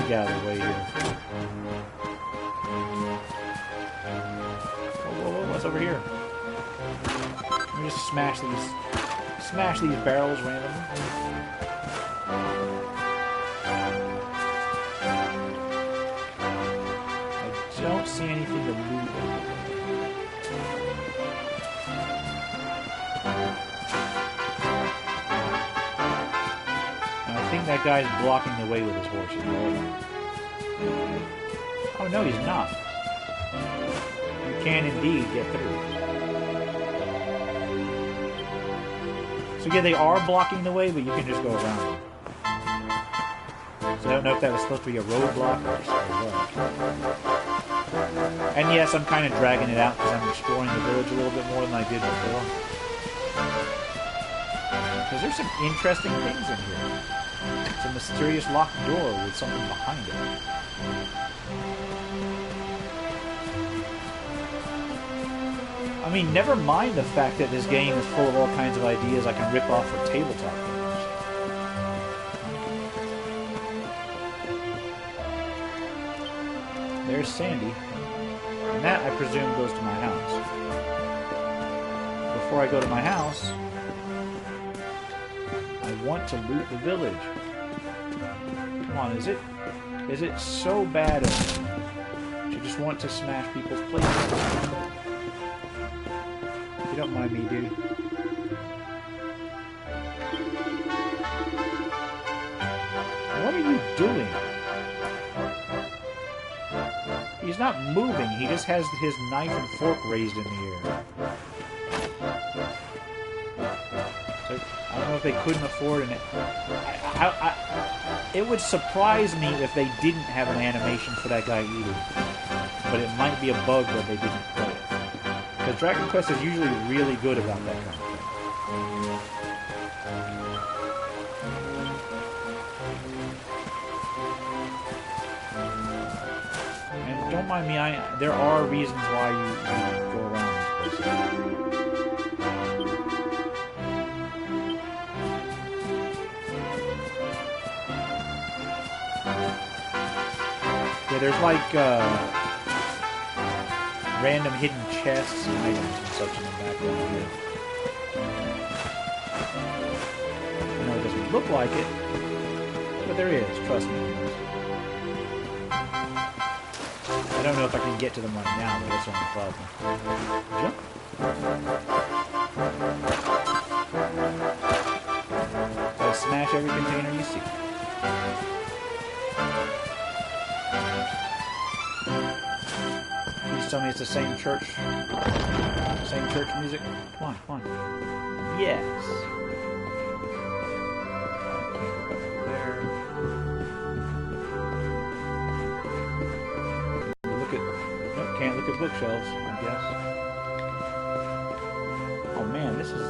Get out of the way here. Whoa, what's over here? Let me just smash these barrels randomly. I don't see anything to loot. I think that guy's blocking the way with his horses. Oh no, he's not. You can indeed get through. So yeah, they are blocking the way, but you can just go around them. So I don't know if that was supposed to be a roadblock or what. And yes, I'm kind of dragging it out because I'm exploring the village a little bit more than I did before. Because there's some interesting things in here. It's a mysterious locked door with something behind it. I mean, never mind the fact that this game is full of all kinds of ideas I can rip off for tabletop games. There's Sandy. And that, I presume, goes to my house. Before I go to my house, I want to loot the village. Come on, is it so bad of me to just want to smash people's places? You don't mind me, dude. What are you doing? He's not moving, he just has his knife and fork raised in the air. So, I don't know if they couldn't afford an... it would surprise me if they didn't have an animation for that guy eating. But it might be a bug that they didn't play it. Because Dragon Quest is usually really good about that kind of thing. And don't mind me, there are reasons why you go around this place. Yeah, there's like random hidden chests and items and such in the background here. I know it doesn't look like it, but there is, trust me. I don't know if I can get to them right now, but that's the only problem. Jump. So smash every container you see. Please tell me it's the same church. Same church music. Come on, come on. Yes. Can't look at bookshelves, I guess. Oh man, this is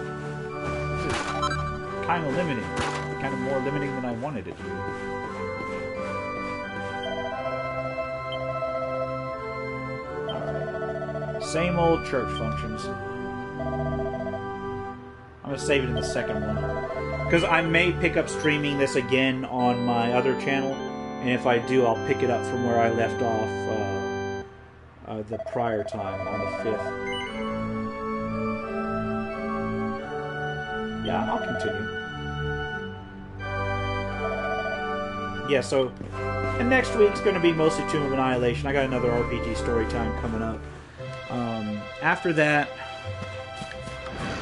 kind of limiting. Kind of more limiting than I wanted it to be. Alright. Same old church functions. I'm gonna save it in the second one. Because I may pick up streaming this again on my other channel. And if I do, I'll pick it up from where I left off the prior time, on the 5th. Yeah, I'll continue. Yeah, so... And next week's going to be mostly Tomb of Annihilation. I got another RPG story time coming up. After that,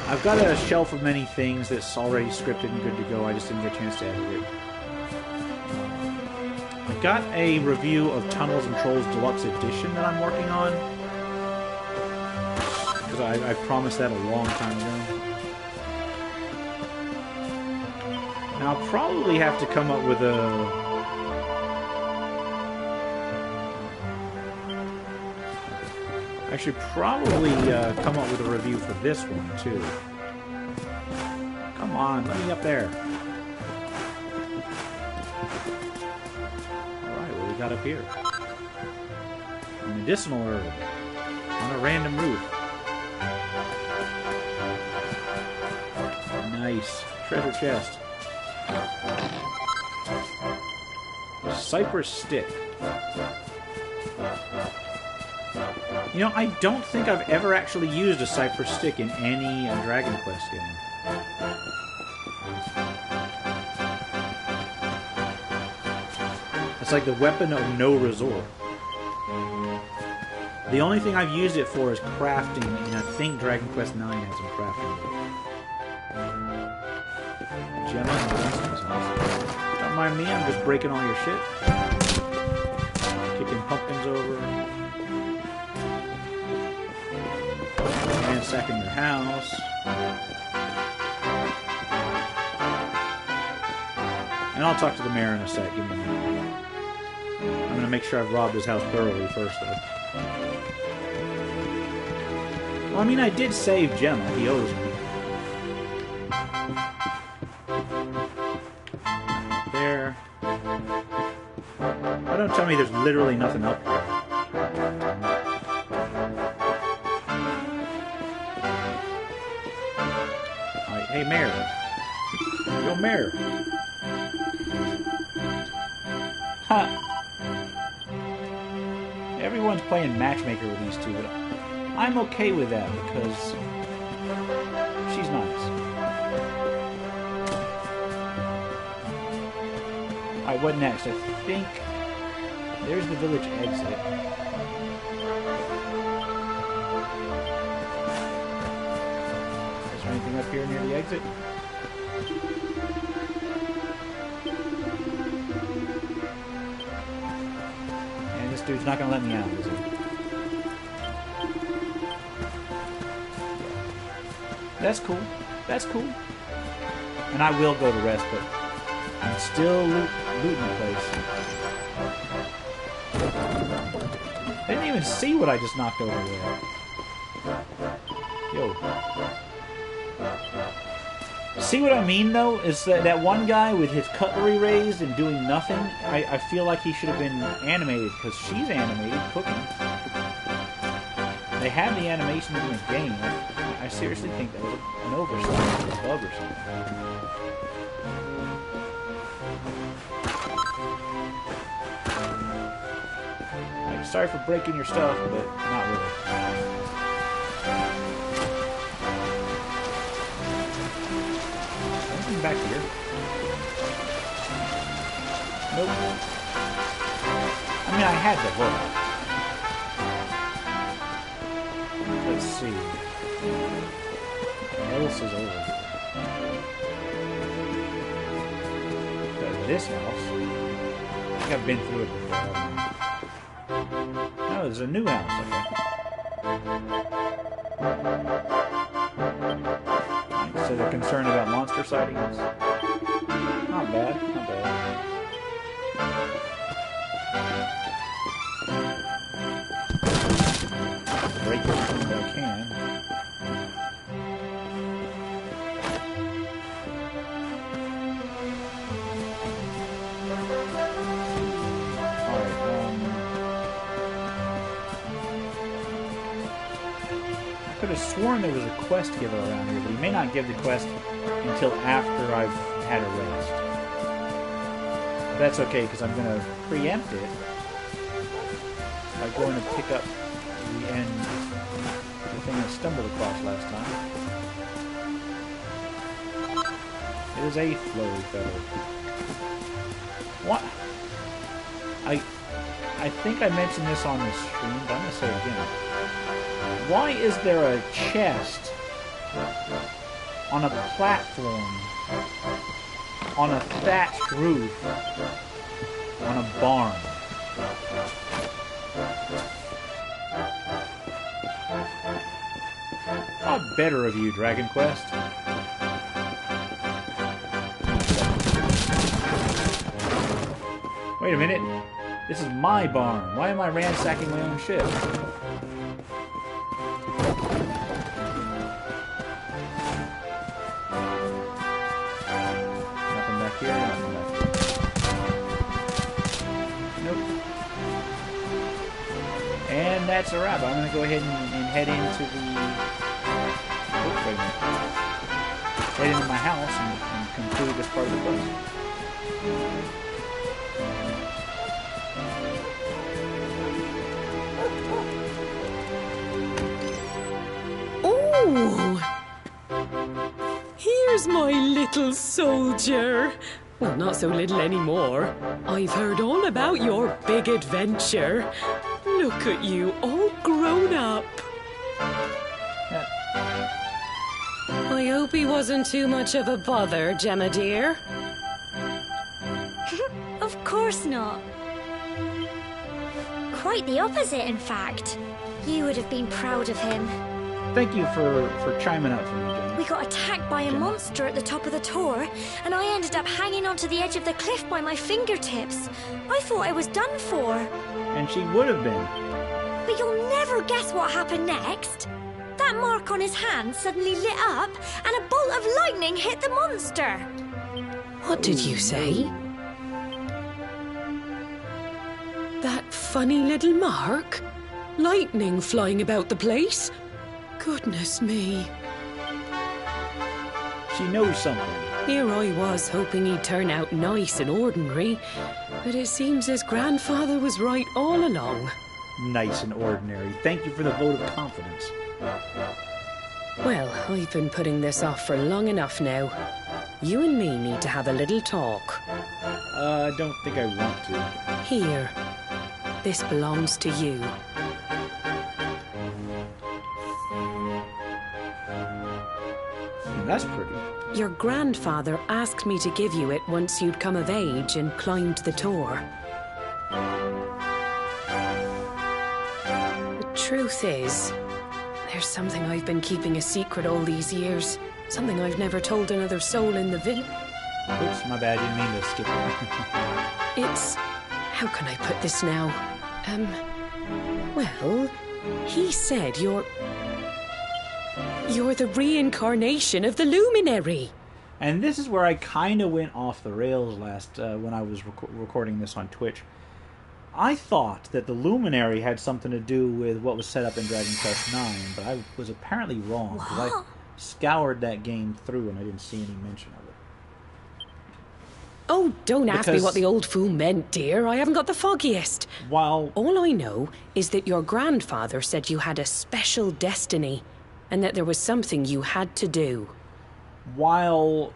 I've got a shelf of many things that's already scripted and good to go. I just didn't get a chance to edit it. I got a review of Tunnels and Trolls Deluxe Edition that I'm working on. Because I promised that a long time ago. Now I'll probably have to come up with I should probably come up with a review for this one, too. Come on, let me up there. Got up here. A medicinal herb on a random roof. Nice. Treasure chest. Cypress stick. You know, I don't think I've ever actually used a cypress stick in any Dragon Quest game. It's like the weapon of no resort. The only thing I've used it for is crafting, and I think Dragon Quest IX has some crafting. Gemma and Winston's house. Don't mind me, I'm just breaking all your shit. Kicking pumpkins over. Ransacking your house. And I'll talk to the mayor in a sec. Give me a minute. I'm gonna make sure I've robbed his house thoroughly first, though. Well, I mean, I did save Gemma. He owes me. There. Oh, don't tell me there's literally nothing up here. Hey, Mare. Yo, Mare. Ha! Everyone's playing matchmaker with these two, but I'm okay with that because she's nice. Alright, what next? I think there's the village exit. Is there anything up here near the exit? And this dude's not gonna let me out, is he? That's cool. That's cool. And I will go to rest, but I'm still looting the place. I didn't even see what I just knocked over there. Yo. See what I mean, though? Is that one guy with his cutlery raised and doing nothing? I feel like he should have been animated, because she's animated, cooking. They have the animations in the game. I seriously think that was an oversight, a bug or something. Like, sorry for breaking your stuff, but not really. Anything back here? Nope. I mean, I had to look. Let's see. What else is over here? This house. I think I've been through it before, haven't I? No, there's a new house, okay. Right, so they're concerned about monster sightings. Not bad, not bad. Break everything that I can. I could have sworn there was a quest giver around here, but he may not give the quest until after I've had a rest. But that's okay, because I'm going to preempt it by going to pick up the end, the thing I stumbled across last time. It is a flowy feather. What? I think I mentioned this on the stream, but I'm going to say it again. Why is there a chest on a platform on a thatched roof on a barn? How better of you, Dragon Quest. Wait a minute. This is my barn. Why am I ransacking my own ship? Nothing back here, nothing back here. Nope. And that's a wrap. I'm going to go ahead and head into the... Oh, wait a minute. Head into my house and conclude this part of the quest. Oh! Here's my little soldier. Well, not so little anymore. I've heard all about your big adventure. Look at you, all grown up. I hope he wasn't too much of a bother, Gemma dear. Of course not. Quite the opposite, in fact. You would have been proud of him. Thank you for chiming up for me, Jenny. We got attacked by a monster at the top of the tor, and I ended up hanging onto the edge of the cliff by my fingertips. I thought I was done for. And she would have been. But you'll never guess what happened next. That mark on his hand suddenly lit up, and a bolt of lightning hit the monster. What did you say? That funny little mark? Lightning flying about the place? Goodness me. She knows something. Here I was hoping he'd turn out nice and ordinary, but it seems his grandfather was right all along. Nice and ordinary. Thank you for the vote of confidence. Well, I've been putting this off for long enough now. You and me need to have a little talk. I don't think I want to. Here. This belongs to you. That's pretty. Your grandfather asked me to give you it once you'd come of age and climbed the Tor. The truth is, there's something I've been keeping a secret all these years. Something I've never told another soul in the village. Oops, my bad. Didn't mean to skip it. It's... how can I put this now? Well, he said you're the reincarnation of the Luminary. And this is where I kind of went off the rails last when I was recording this on Twitch. I thought that the Luminary had something to do with what was set up in Dragon Quest IX, but I was apparently wrong, because I scoured that game through and I didn't see any mention of it. Oh, don't ask me what the old fool meant, dear. I haven't got the foggiest. While all I know is that your grandfather said you had a special destiny, and that there was something you had to do. While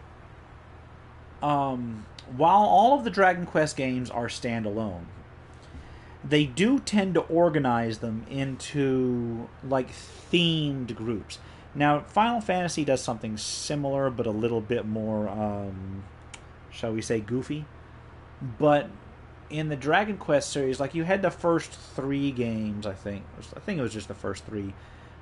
all of the Dragon Quest games are standalone, they do tend to organize them into, like, themed groups. Now, Final Fantasy does something similar, but a little bit more, shall we say, goofy. But in the Dragon Quest series, like, you had the first 3 games, I think it was just the first 3,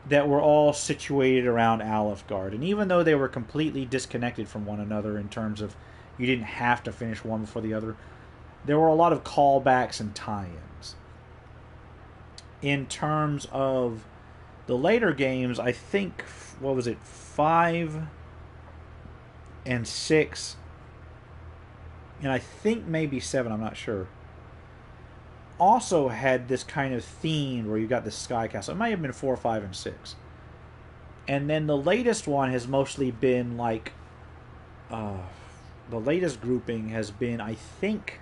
that were all situated around Alefgard. And even though they were completely disconnected from one another in terms of you didn't have to finish one before the other, there were a lot of callbacks and tie-ins. In terms of the later games, I think, 5 and 6, and I think maybe 7, I'm not sure, also had this kind of theme where you got the Sky Castle. It might have been 4, 5, and 6. And then the latest one has mostly been like... the latest grouping has been, I think,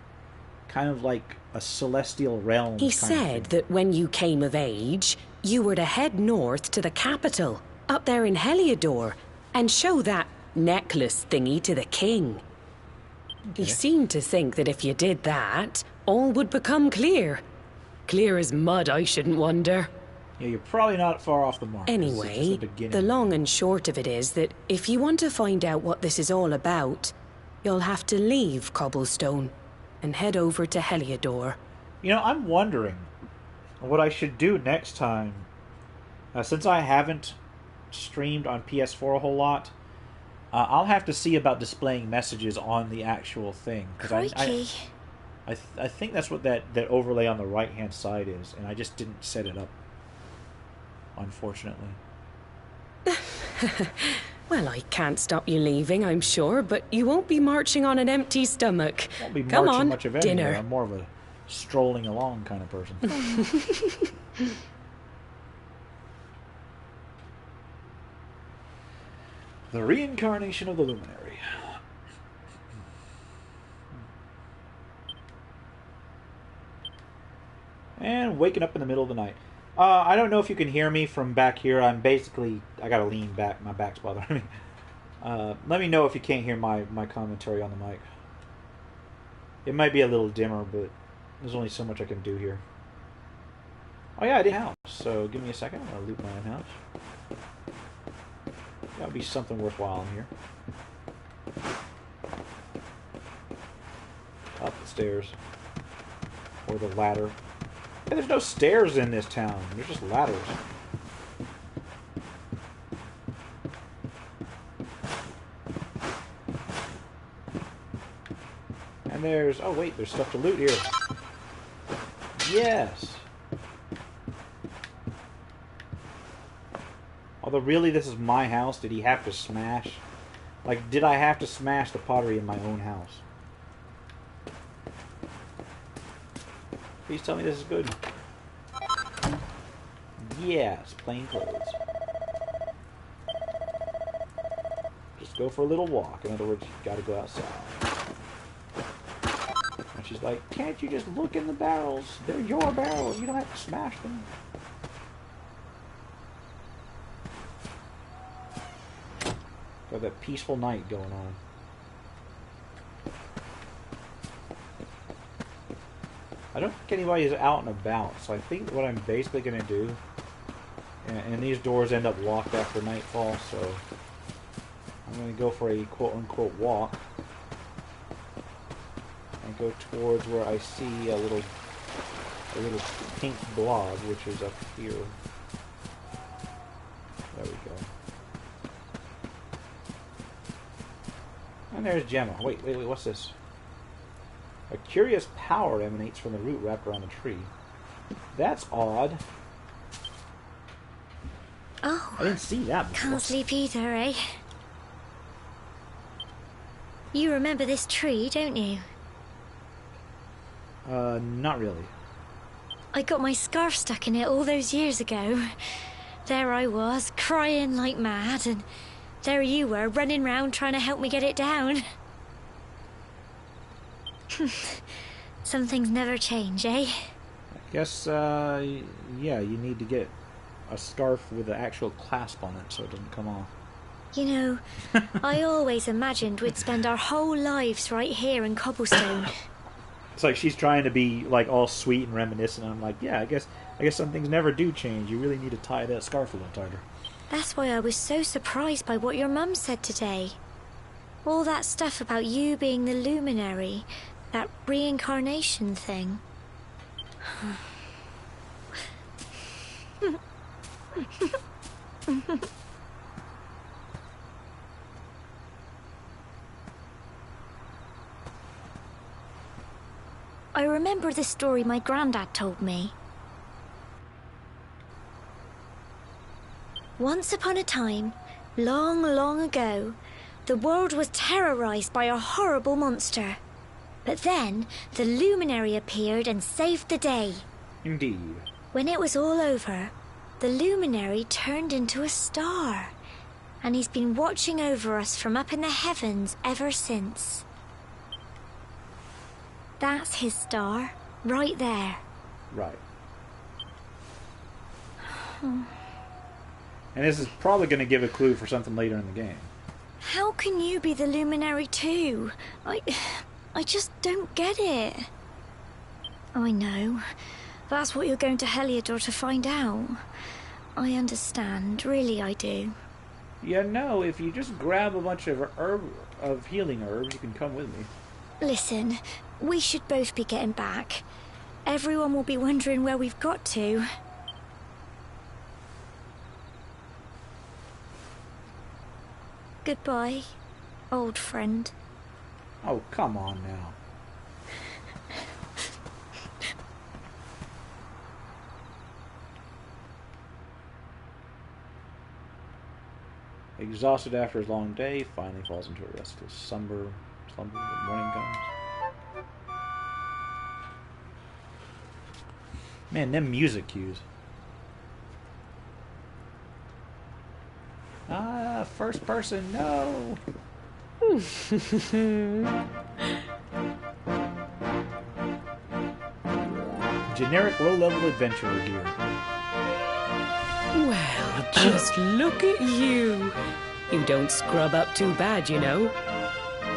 kind of like a celestial realm. He said that when you came of age, you were to head north to the capital, up there in Heliodor, and show that necklace thingy to the king. Okay. He seemed to think that if you did that, all would become clear. Clear as mud, I shouldn't wonder. Yeah, you're probably not far off the mark. Anyway, the long and short of it is that if you want to find out what this is all about, you'll have to leave Cobblestone and head over to Heliodor. You know, I'm wondering what I should do next time. Since I haven't streamed on PS4 a whole lot, I'll have to see about displaying messages on the actual thing. Because I think that's what that overlay on the right-hand side is, and I just didn't set it up, unfortunately. Well, I can't stop you leaving, I'm sure, but you won't be marching on an empty stomach. Won't be Come marching on, much of dinner. Anywhere. I'm more of a strolling along kind of person. The reincarnation of the Luminary. And waking up in the middle of the night. I don't know if you can hear me from back here. I gotta lean back. My back's bothering me. Let me know if you can't hear my commentary on the mic. It might be a little dimmer, but there's only so much I can do here. Oh yeah, I did house. So give me a second. I'm gonna loot my own house. That'll be something worthwhile in here. Up the stairs. Or the ladder. Hey, there's no stairs in this town. There's just ladders. And there's... oh, wait. There's stuff to loot here. Yes. Although, really, this is my house. Did he have to smash... like, did I have to smash the pottery in my own house? Please tell me this is good. Yes, plain clothes. Just go for a little walk. In other words, you gotta go outside. And she's like, can't you just look in the barrels? They're your barrels. You don't have to smash them. Got that peaceful night going on. I don't think anybody is out and about, so I think what I'm basically going to do, and these doors end up locked after nightfall, so I'm going to go for a quote-unquote walk and go towards where I see a little pink blob, which is up here. There we go. And there's Gemma. Wait, what's this? A curious power emanates from the root wrapped around the tree. That's odd. Oh. I didn't see that before. Can't sleep either, eh? You remember this tree, don't you? Not really. I got my scarf stuck in it all those years ago. There I was, crying like mad, and there you were, running round trying to help me get it down. Some things never change, eh? I guess, yeah, you need to get a scarf with an actual clasp on it so it doesn't come off. You know, I always imagined we'd spend our whole lives right here in Cobblestone. It's like she's trying to be, like, all sweet and reminiscent, and I'm like, yeah, I guess some things never do change. You really need to tie that scarf a little tighter. That's why I was so surprised by what your mum said today. All that stuff about you being the luminary, that reincarnation thing. I remember the story my granddad told me. Once upon a time, long, long ago, the world was terrorized by a horrible monster. But then, the luminary appeared and saved the day. Indeed. When it was all over, the luminary turned into a star. And he's been watching over us from up in the heavens ever since. That's his star, right there. Right. And this is probably going to give a clue for something later in the game. How can you be the luminary too? I just don't get it. I know. That's what you're going to Heliodor to find out. I understand, really I do. You know, if you just grab a bunch of healing herbs, you can come with me. Listen, we should both be getting back. Everyone will be wondering where we've got to. Goodbye, old friend. Oh, come on now. Exhausted after his long day, finally falls into a restless slumber when morning comes. Man, them music cues. First person, no! Generic low-level adventurer here. Well, just look at you. You don't scrub up too bad, you know.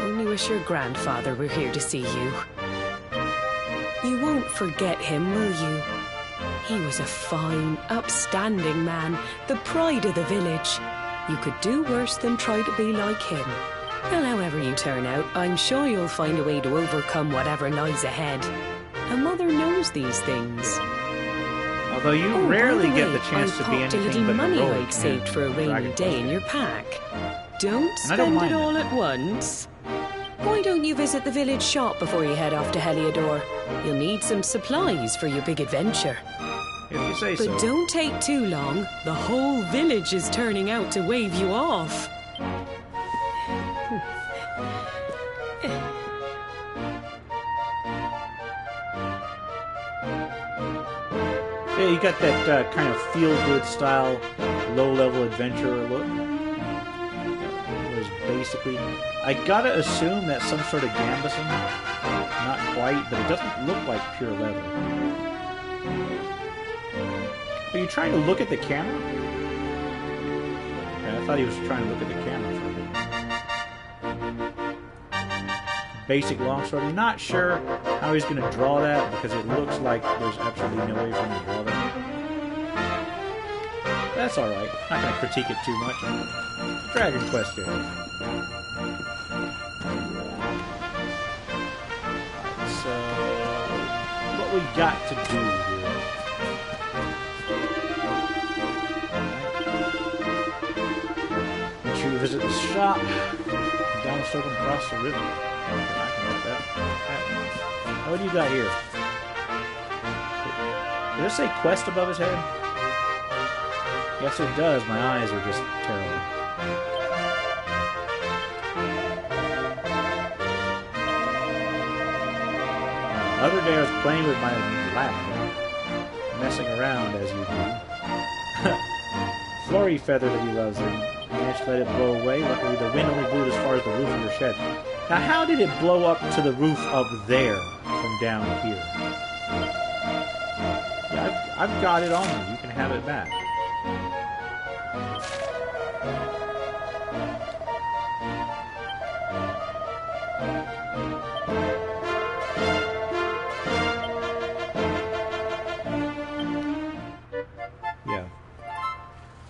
Only wish your grandfather were here to see you. You won't forget him, will you? He was a fine, upstanding man, the pride of the village. You could do worse than try to be like him. Well, however you turn out, I'm sure you'll find a way to overcome whatever lies ahead. A mother knows these things. Although you rarely get the chance to be I popped a anything little but money heroic I'd saved for a rainy Dragon day Quest. in your pack. Don't And I don't spend mind it all that. at once. Why don't you visit the village shop before you head off to Heliodor? You'll need some supplies for your big adventure. If you say But so. don't take too long. The whole village is turning out to wave you off. Yeah, you got that kind of feel-good style, low-level adventurer look. Those basically... I gotta assume that's some sort of gambeson. Not quite, but it doesn't look like pure leather. Are you trying to look at the camera? Okay, I thought he was trying to look at the camera for a minute. Basic longsword. I'm not sure how he's going to draw that, because it looks like there's absolutely no way for him to draw that. That's alright. Not going to critique it too much. Dragon Quest here. So, what we got to do here? Make sure you visit the shop. Down the circle and cross the river. Okay, I can make that. What do you got here? Did it say quest above his head? Yes, it does. My eyes are just terrible. Other day I was playing with my lap, messing around as you do. Flurry feather that he loves, and managed to let it blow away. Luckily, the wind only blew it as far as the roof of your shed. Now, how did it blow up to the roof up there from down here? Yeah, I've got it on me. You can have it back.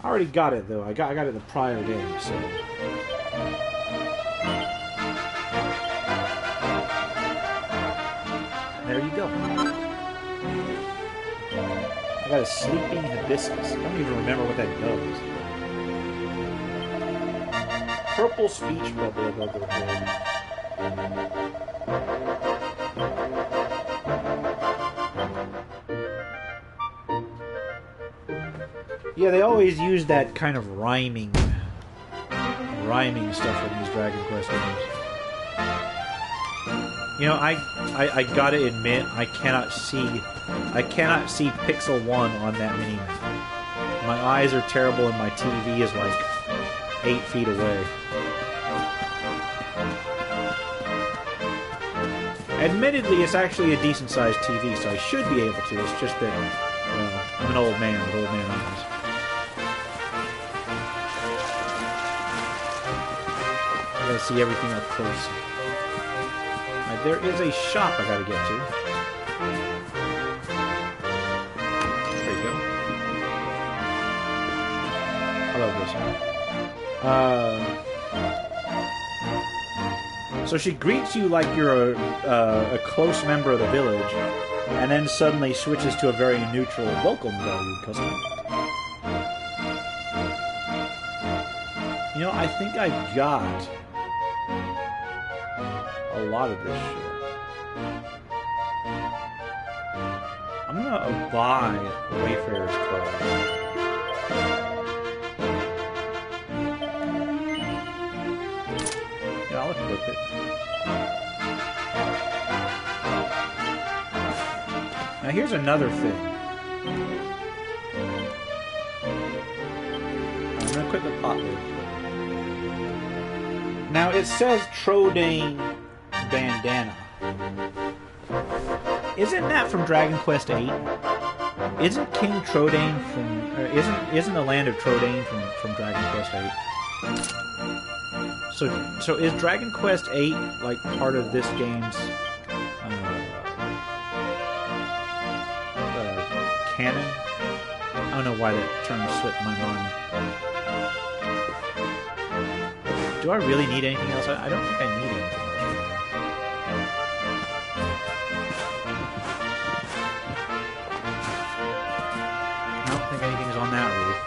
I already got it though. I got it the prior day, so. There you go. I got a sleeping hibiscus. I don't even remember what that does. Purple speech bubble above the head. Yeah, they always use that kind of rhyming stuff in these Dragon Quest games. You know, I gotta admit, I cannot see Pixel 1 on that mini-map. My eyes are terrible and my TV is like 8 feet away. Admittedly, it's actually a decent-sized TV, so I should be able to. It's just that, well, I'm an old man with old man eyes. I gotta see everything up close. Right, there is a shop I gotta get to. There you go. I love this one. So she greets you like you're a close member of the village, and then suddenly switches to a very neutral welcome value customer. You know, I think I got a lot of this shit. I'm gonna buy Wayfarer's Clothes. Yeah, I'll equip it. Now here's another thing. I'm gonna equip the pot lid. Now it says Trodaine bandana. Isn't that from Dragon Quest VIII? Isn't King Trodaine from? Isn't the land of Trodaine from Dragon Quest VIII? So is Dragon Quest VIII like part of this game's canon? I don't know why that term slipped my mind. Do I really need anything else? I don't think I need anything else. I don't think anything's on that roof.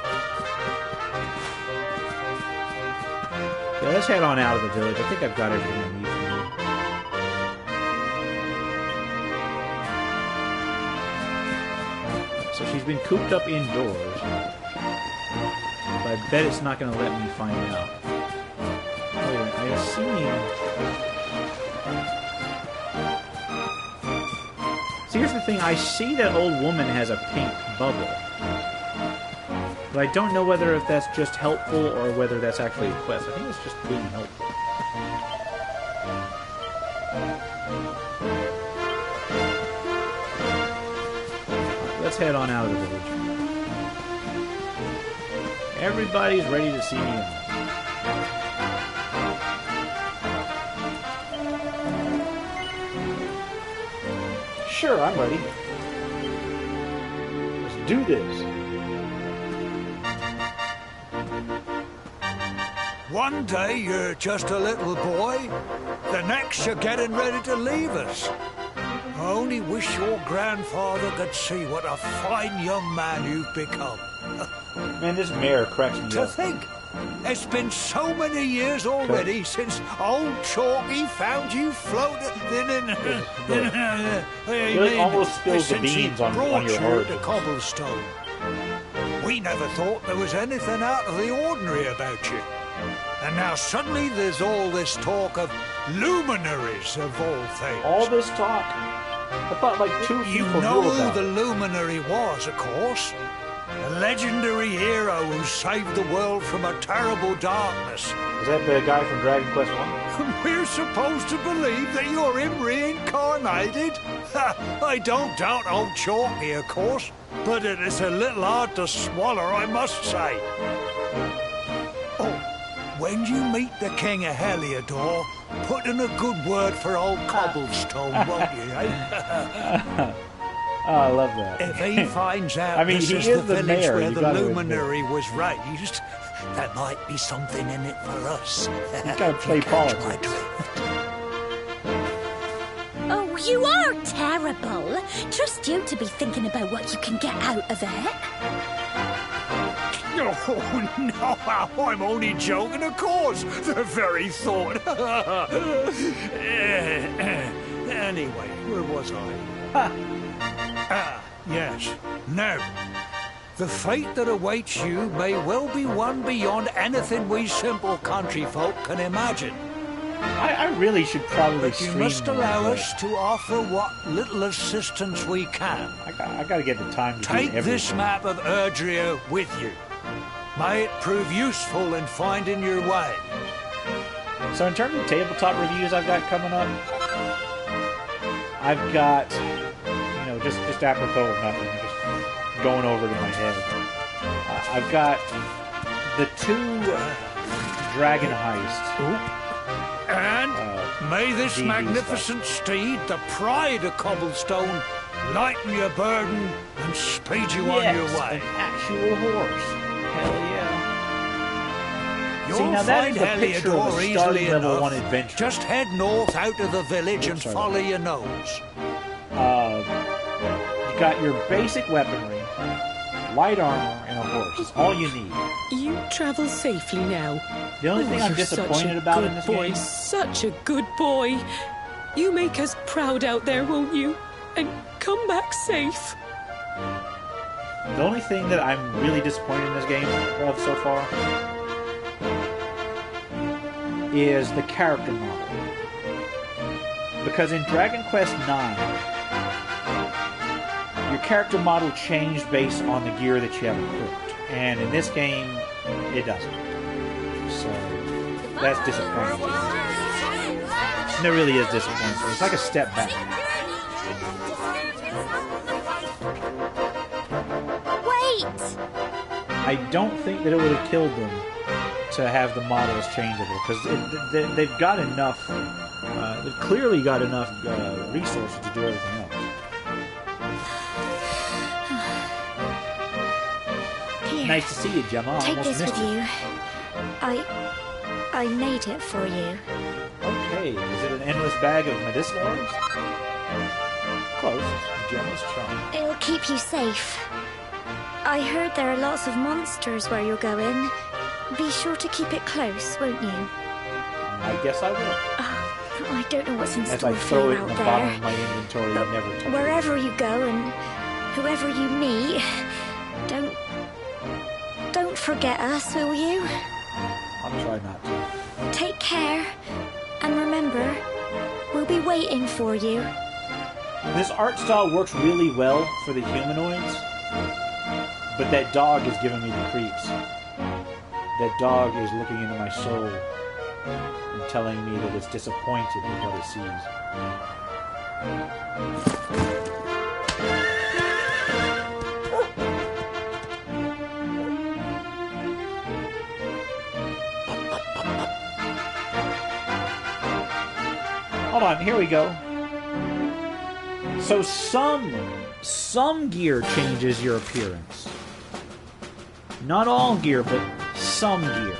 Yeah, let's head on out of the village. I think I've got everything I need from here. So she's been cooped up indoors. But I bet it's not going to let me find out. I assume... See, here's the thing. I see that old woman has a pink bubble. But I don't know whether if that's just helpful or whether that's actually a quest. I think it's just being helpful. let's head on out of the village. Everybody's ready to see me in. Sure, I'm ready. Let's do this. One day you're just a little boy, the next you're getting ready to leave us. I only wish your grandfather could see what a fine young man you've become. Man, this mayor cracks me To up. think, it's been so many years already since old Chalky found you floating Really almost spills the beans on your brought you heart. to Cobblestone. We never thought there was anything out of the ordinary about you. And now suddenly there's all this talk of luminaries of all things. All this talk. I thought like two You people know knew who about the it. luminary was, of course. A legendary hero who saved the world from a terrible darkness. Is that the guy from Dragon Quest 1? We're supposed to believe that you're him reincarnated? I don't doubt old Chalky, of course, but it is a little hard to swallow, I must say. Oh, when you meet the King of Heliodor, put in a good word for old Cobblestone, won't you, eh? Oh, I love that. If he finds out I mean, this he is is the the village mayor, where you the gotta admit. luminary was raised, there might be something in it for us. He's got to play You catch my politics. drift. Oh, you are terrible. Trust you to be thinking about what you can get out of it. Oh, no, I'm only joking, of course. The very thought. Anyway, where was I? Yes. Now, the fate that awaits you may well be one beyond anything we simple country folk can imagine. I really should probably But you stream must more allow of us that. to offer what little assistance we can. I got to get the time to Take do everything. this map of Erdrea with you. May it prove useful in finding your way. So in terms of tabletop reviews I've got coming up, I've got, you know, just apropos of nothing, just going over to my head. I've got the 2 Dragon Heists. And may this DD magnificent steed, the pride of Cobblestone, lighten your burden and speed you on your way. An actual horse. Hell yeah. You'll See, now that find is a picture of a Heliodor starting easily level enough. 1 adventure. Just head north out of the village and Sorry. follow your nose. You got your basic weaponry, light armor, and a horse. It's all you need. You travel safely now. The only thing I'm you're disappointed such a about good in this boy, game, such a good boy. You make us proud out there, won't you? And come back safe. the only thing that I'm really disappointed in this game of so far is the character model. Because in Dragon Quest IX, your character model changed based on the gear that you have equipped. And in this game, it doesn't. So, that's disappointing. And it really is disappointing. It's like a step back. Wait! I don't think that it would have killed them to have the models changeable, because they've got enough, they've clearly got enough resources to do everything else. Here, Nice to see you, Gemma. I take almost this missed with you. I made it for you. Okay, is it an endless bag of medicinal herbs? Close. Gemma's charm. It'll keep you safe. I heard there are lots of monsters where you're going. Be sure to keep it close, won't you? I guess I will. I don't know what's in As store I for throw you it in out the there. bottom of my inventory and never touch it. Wherever you go and whoever you meet, don't forget us, will you? I'll try not to. Take care, and remember, we'll be waiting for you. This art style works really well for the humanoids, but that dog is giving me the creeps. That dog is looking into my soul and telling me that it's disappointed with what it sees. Hold on, here we go. So some gear changes your appearance. Not all gear, but some gear.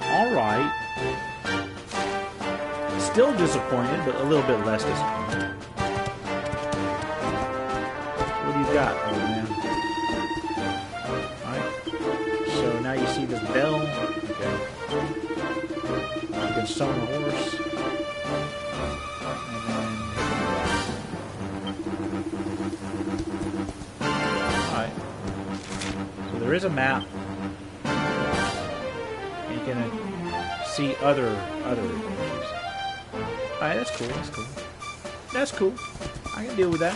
Alright. Still disappointed, but a little bit less disappointed. What do you got, old man? Alright. So now you see this bell. Okay. You can summon a horse. And then alright. So there is a map. And you can see other images. Alright, that's cool, that's cool. That's cool. I can deal with that.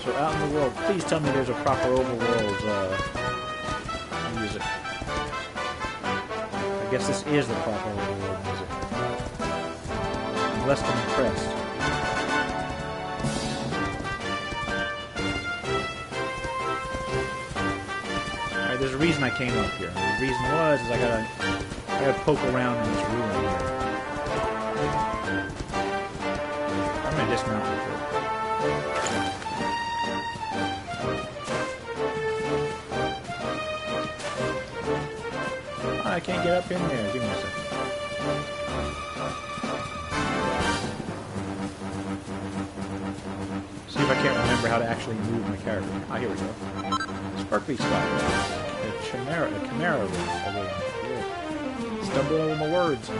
So out in the world, please tell me there's a proper overworld music. I guess this is the proper overworld music. I'm less than impressed. Alright, there's a reason I came up here. And the reason was is I gotta poke around in this ruin here. I'm gonna dismount real quick. I can't get up in there. Give me a second. See if I can't remember how to actually move my character. Ah, here we go. Sparkly Spot. A chimera ring. Stumbled over my words.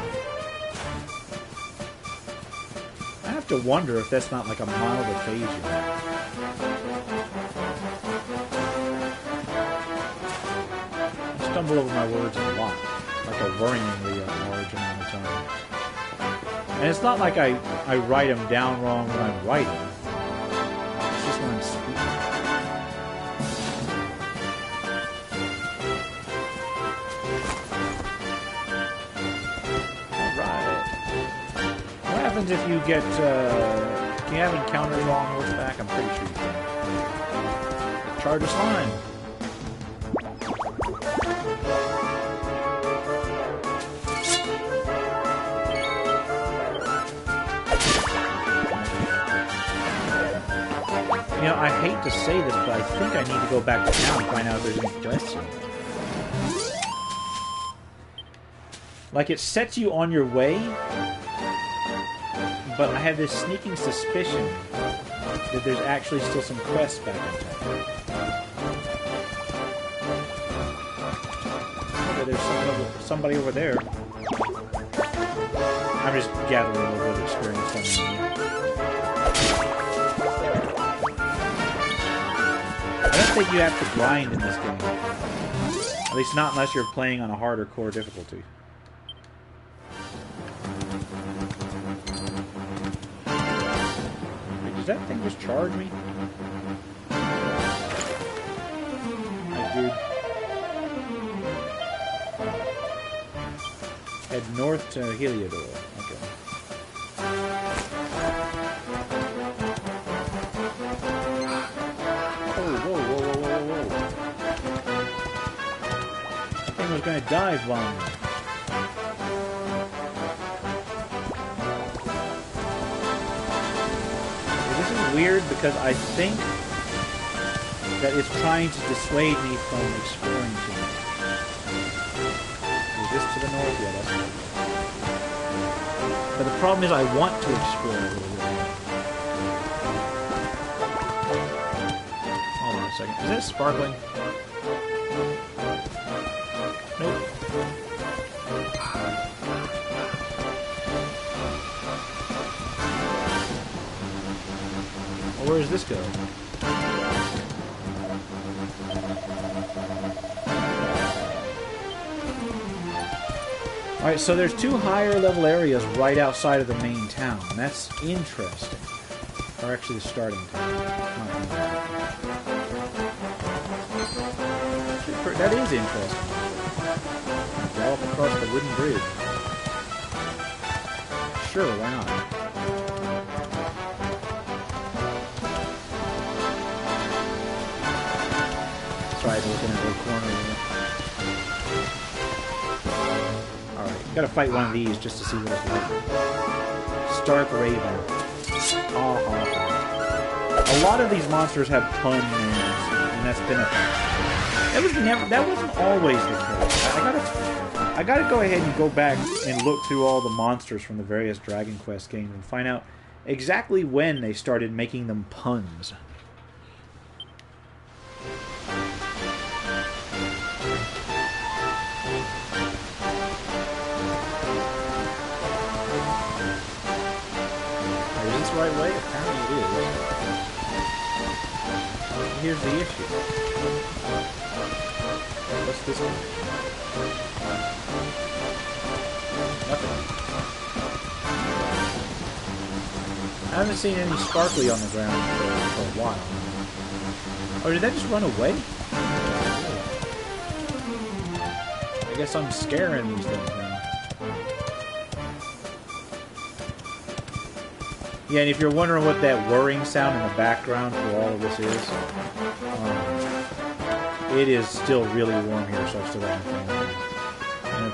I have to wonder if that's not like a mild aphasia. Stumble over my words a lot, like a worryingly large amount of time. And it's not like I write them down wrong when I'm writing. It's just when I'm speaking. Alright. What happens if you get, can you have encounters on horseback? I'm pretty sure you can. Charge a slime. You know, I hate to say this, but I think I need to go back to town and find out if there's any quests here. Like, it sets you on your way, but I have this sneaking suspicion that there's actually still some quests back in town. Okay, there's somebody over there. I'm just gathering a little bit of experience from them. I don't think you have to grind in this game. At least not unless you're playing on a harder core difficulty. Wait, does that thing just charge me? Hi, dude. Head north to Heliodor. Okay. Was going to dive bomb me. This is weird because I think that it's trying to dissuade me from exploring too much. Is this to the north? Yeah, that's good. But the problem is I want to explore a little bit more. Hold on a second. Is that sparkling? Nope. Well, where does this go? Alright, so there's two higher level areas right outside of the main town. That's interesting. Or actually the starting town. That is interesting. Gallop across the wooden bridge. Sure, why not? outside looking at the corner here. Alright, gotta fight one of these just to see what it's like. Stark Raven. A lot of these monsters have pun names, and that's been a thing. That wasn't always the case. I gotta go ahead and go back and look through all the monsters from the various Dragon Quest games and find out exactly when they started making them puns. Is this the right way? Apparently it is. Here's the issue. What's this one? Nothing. I haven't seen any sparkly on the ground for a while. Oh, did that just run away? I guess I'm scaring these things now. Yeah, and if you're wondering what that whirring sound in the background for all of this is, it is still really warm here, so I still got my fan on. And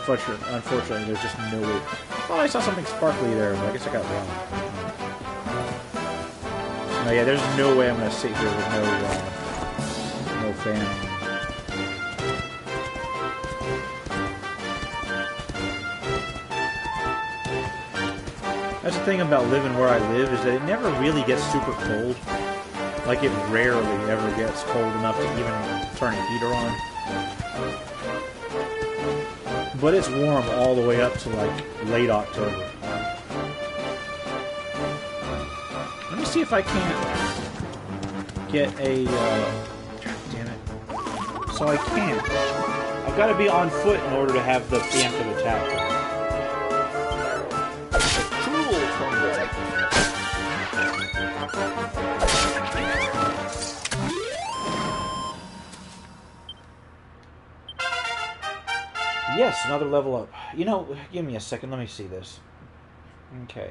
unfortunately, there's just no way. Well, I saw something sparkly there, but I guess I got wrong. No, yeah, there's no way I'm going to sit here with no fan on. That's the thing about living where I live, is that it never really gets super cold. Like, it rarely ever gets cold enough to even turn a heater on. But it's warm all the way up to, like, late October. Let me see if I can't get a... God damn it. So I can't. I've got to be on foot in order to have the preemptive attack. Yes, another level up. You know, give me a second. Let me see this. Okay.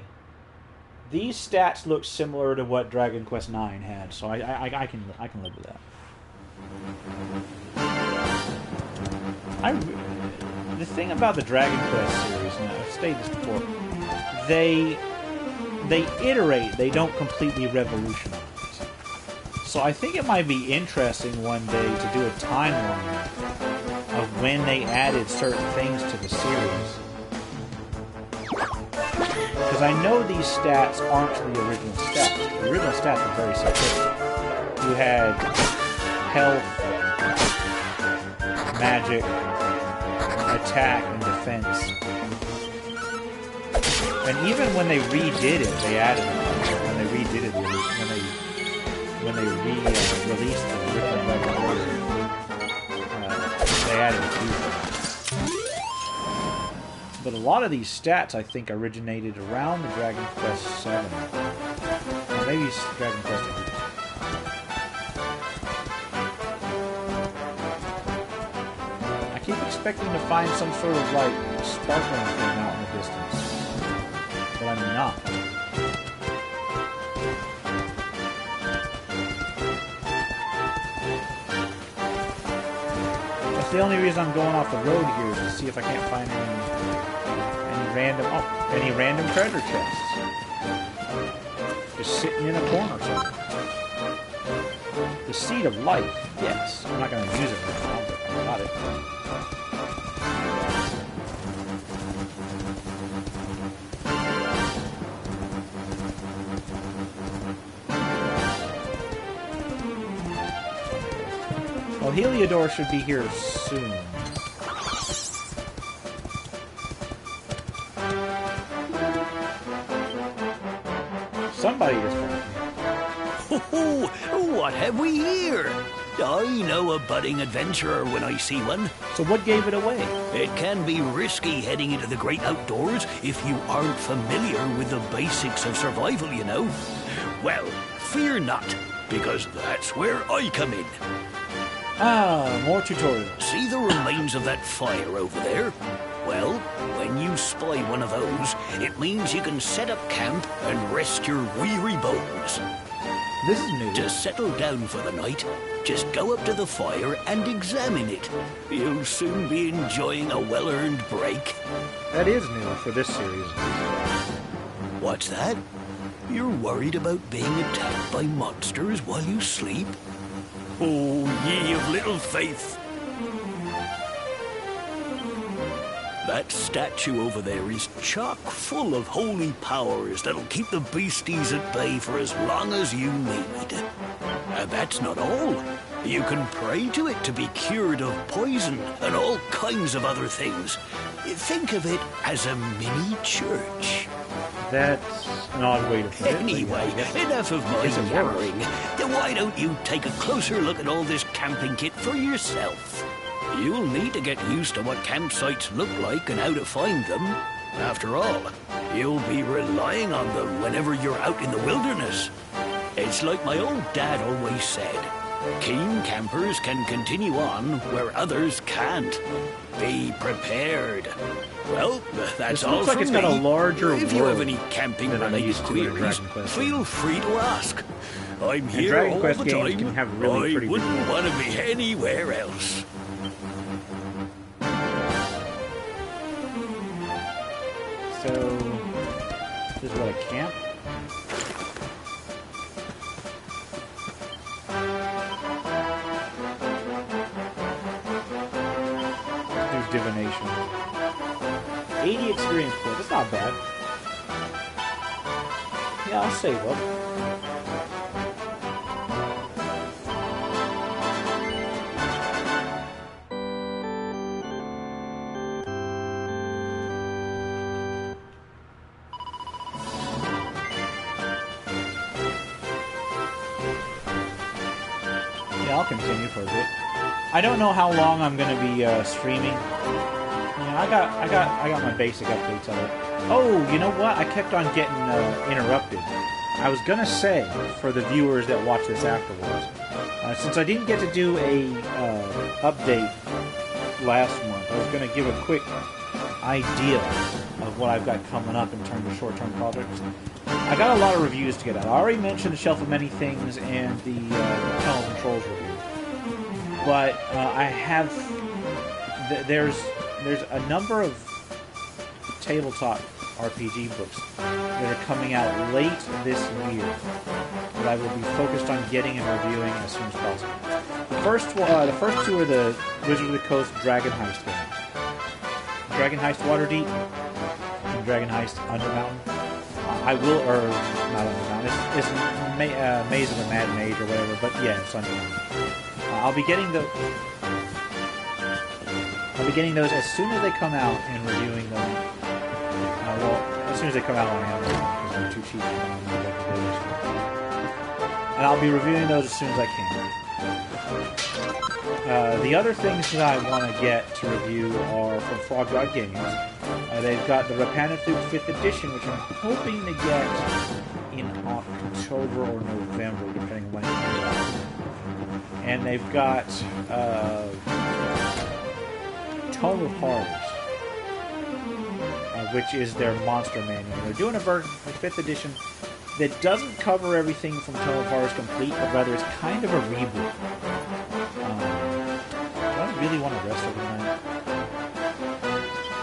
These stats look similar to what Dragon Quest IX had, so I can live with that. The thing about the Dragon Quest series, and I've stated this before, they iterate. They don't completely revolutionize. So I think it might be interesting one day to do a timeline of when they added certain things to the series. Because I know these stats aren't the original stats. The original stats were very simplistic. You had health, magic, attack, and defense. And even when they redid it, they added it. When they redid it, when they released the original Dragon Warrior, they added a few things. But a lot of these stats, I think, originated around the Dragon Quest VII. Or maybe Dragon Quest VIII. I keep expecting to find some sort of, like, sparkling thing out in the distance. But I'm not. That's the only reason I'm going off the road here, is to see if I can't find any random treasure chests. Just sitting in a corner somewhere. The Seed of Life, yes. I'm not going to use it right now, but I got it. Well, Heliodor should be here soon. Somebody is Oh, what have we here? I know a budding adventurer when I see one. So what gave it away? It can be risky heading into the great outdoors if you aren't familiar with the basics of survival, you know. Well, fear not, because that's where I come in. Ah, more tutorials. See the remains of that fire over there? Well, when you spy one of those, it means you can set up camp and rest your weary bones. This is new. To settle down for the night, just go up to the fire and examine it. You'll soon be enjoying a well-earned break. That is new for this series. What's that? You're worried about being attacked by monsters while you sleep? Oh, ye of little faith! That statue over there is chock full of holy powers that'll keep the beasties at bay for as long as you need. And that's not all. You can pray to it to be cured of poison and all kinds of other things. Think of it as a mini church. That's an odd way to put it. Anyway, enough of my yammering. Then why don't you take a closer look at all this camping kit for yourself? You'll need to get used to what campsites look like and how to find them. After all, you'll be relying on them whenever you're out in the wilderness. It's like my old dad always said, keen campers can continue on where others can't. Be prepared. Well, that's all looks like from it's me. got a larger If you have world any camping-related than I'm used to in a queries, Dragon Quest feel free to ask. I'm here Dragon all Quest the games time. can have really I pretty wouldn't visuals. want to be anywhere else. So, this is what, a camp? Let's do divination. 80 experience points. That's not bad. Yeah, I'll save up. Yeah, I'll continue for a bit. I don't know how long I'm going to be streaming. Yeah, I got my basic updates of it. Oh, you know what? I kept on getting interrupted. I was gonna say for the viewers that watch this afterwards, since I didn't get to do a update last month, I was gonna give a quick idea of what I've got coming up in terms of short-term projects. I got a lot of reviews to get out. I already mentioned the Shelf of Many Things and the Tunnel Controls review, but I have there's a number of tabletop RPG books that are coming out late this year that I will be focused on getting and reviewing as soon as possible. The first two are the Wizard of the Coast Dragon Heist games. Dragon Heist Waterdeep and Dragon Heist Undermountain. I will, or not Undermountain, it's Maze of the Mad Mage or whatever, but yeah, it's Undermountain. I'll be getting those as soon as they come out and reviewing them. As soon as they come out on Amazon, because they're too cheap. And I'll be reviewing those as soon as I can. The other things that I want to get to review are from Frog God Games. They've got the Rapanathoop 5th edition, which I'm hoping to get in October or November, depending on when it comes out. And they've got Tome of Horrors, which is their monster manual. They're doing a version for 5th edition that doesn't cover everything from Tome of Horrors complete, but rather it's kind of a reboot. Do I really want to rest overnight?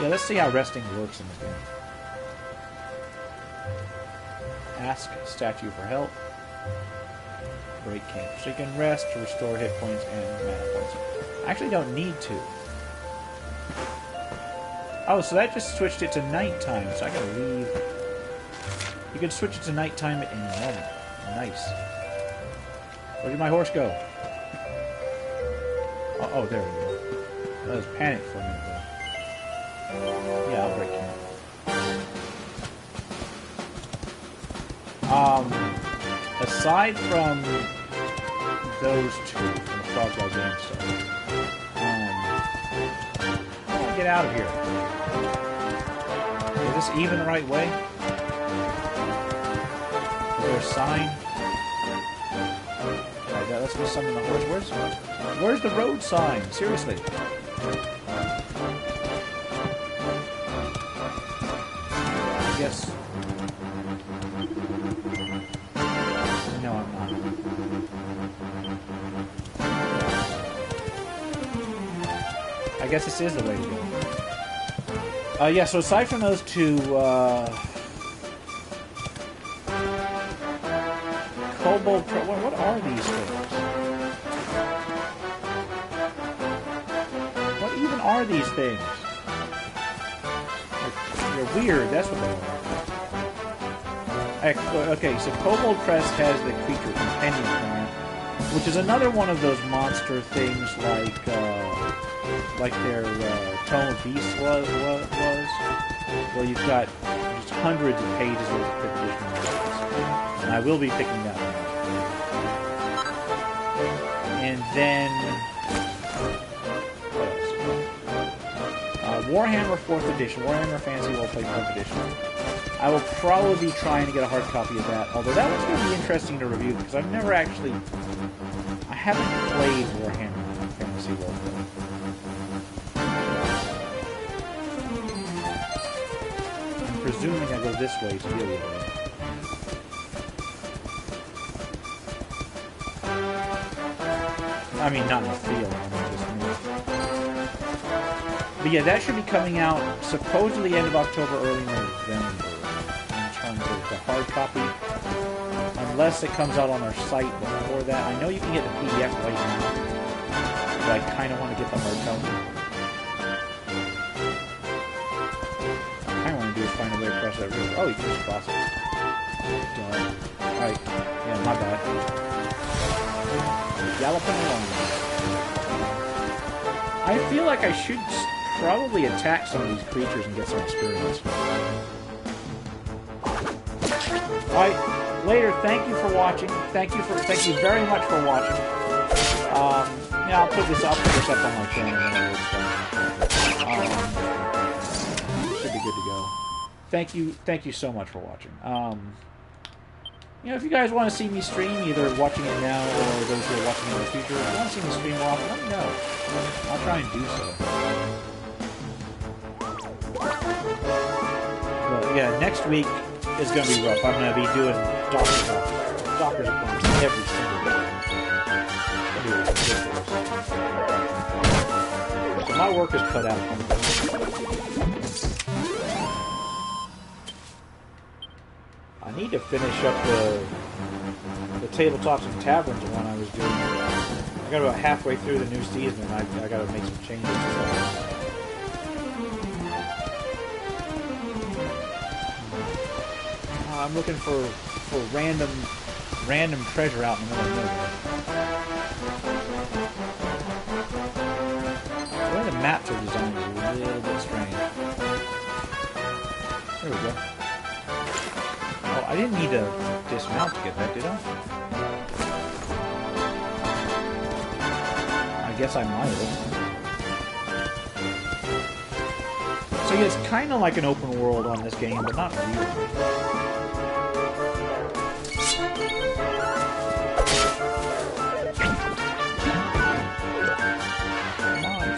Yeah, let's see how resting works in this game. Ask statue for help. Break camp. So you can rest to restore hit points and mana points. I actually don't need to. Oh, so that just switched it to nighttime, so I gotta leave. You can switch it to nighttime at any moment. Nice. Where did my horse go? Oh, there we go. I was panicked for a minute there. Yeah, I'll break camp. Aside from those two, from the Frog God Game stuff, how do I get out of here? Is this even the right way? Is there a sign? Alright, let's go summon the horse. Where's the road sign? Seriously. I guess. No, I'm not. I guess this is the way to go. Yeah, so aside from those two, Kobold... What are these things? What even are these things? They're weird, that's what they are. Okay, so Kobold Crest has the creature companion plant, which is another one of those monster things like their Tome of Beasts was, where you've got just hundreds of pages worth of additional models. And I will be picking that one up. And then... Warhammer 4th Edition, Warhammer Fantasy Roleplay 4th Edition. I will probably be trying to get a hard copy of that, although that one's going to be interesting to review, because I've never actually... I haven't played Warhammer Fantasy Roleplay. I'm presuming I go this way to deal with it. I mean, not in the field, I mean, just me. But yeah, that should be coming out supposedly end of October, early November, in terms of the hard copy. Unless it comes out on our site before that. I know you can get the PDF right now, but I kind of want to get the hard copy. What I kind of want to do is find a way across that river. Oh, you can just cross it. Alright, yeah, my bad. Galloping along. I feel like I should probably attack some of these creatures and get some experience. Alright, later, thank you for watching. Thank you very much for watching. Yeah, I'll put this up on my channel whenever it's done. Should be good to go. Thank you so much for watching. You know, if you guys want to see me stream, either watching it now or those who are watching it in the future, if you want to see me stream more often, let me know. I'll try and do so. But yeah, next week is going to be rough. I'm going to be doing doctor's appointments every single day. So my work is cut out. I need to finish up the Tabletops and Taverns one I was doing. I got about halfway through the new season, and I got to make some changes. I'm looking for random treasure out in the middle of nowhere. The way the maps are designed is a little bit strange. There we go. Oh, I didn't need to dismount to get that, did I? I guess I might have. So yeah, it's kind of like an open world on this game, but not really.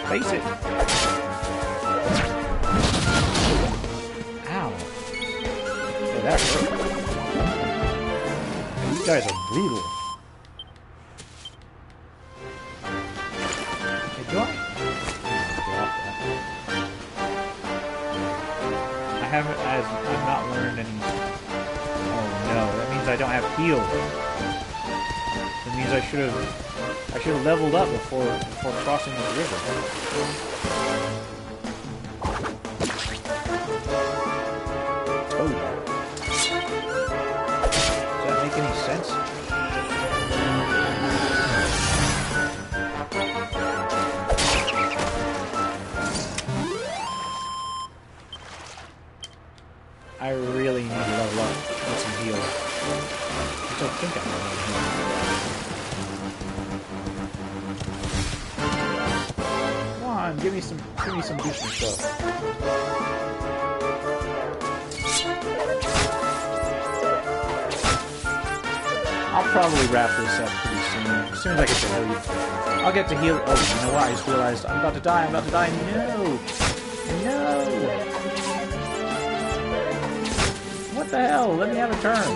Face it. Ow. Yeah, that hurt. These guys are brutal. Hey, do I? I've not learned any... Oh no, that means I don't have heal. That means I should have leveled up before crossing the river. Oh. Does that make any sense? I really need to level up with some heal. I don't think I have any heal. Give me some decent stuff. I'll probably wrap this up pretty soon. As soon as I get to heal. I'll get to heal. Oh, you know what? I just realized I'm about to die. No! No! What the hell? Let me have a turn.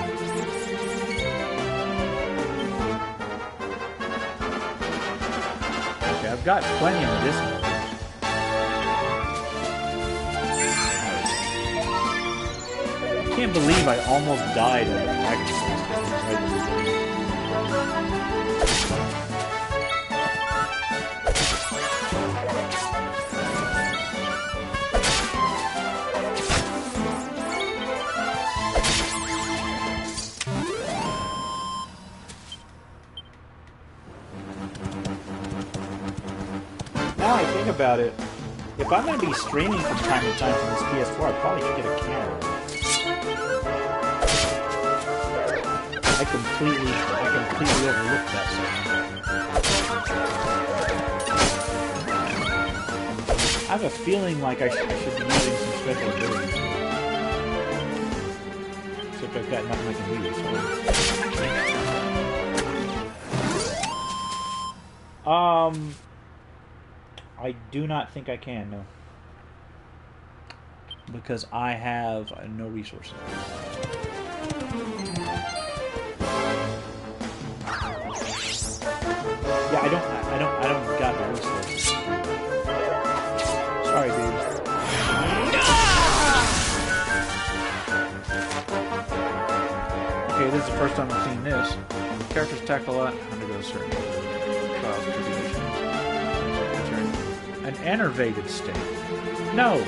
Okay, I've got plenty of medicinal. can't believe I almost died at the Dragon Quest. Now I think about it, if I'm going to be streaming from time to time from this PS4, I probably should get a camera. I completely overlooked that section. I have a feeling like I should be using some special abilities. Except I've got nothing I can use. I do not think I can, no. Because I have no resources. Yeah, I don't got the resources. Sorry, dude. Okay, this is the first time I've seen this. Characters attack a lot, undergo certain trials, tribulations. An enervated state. No,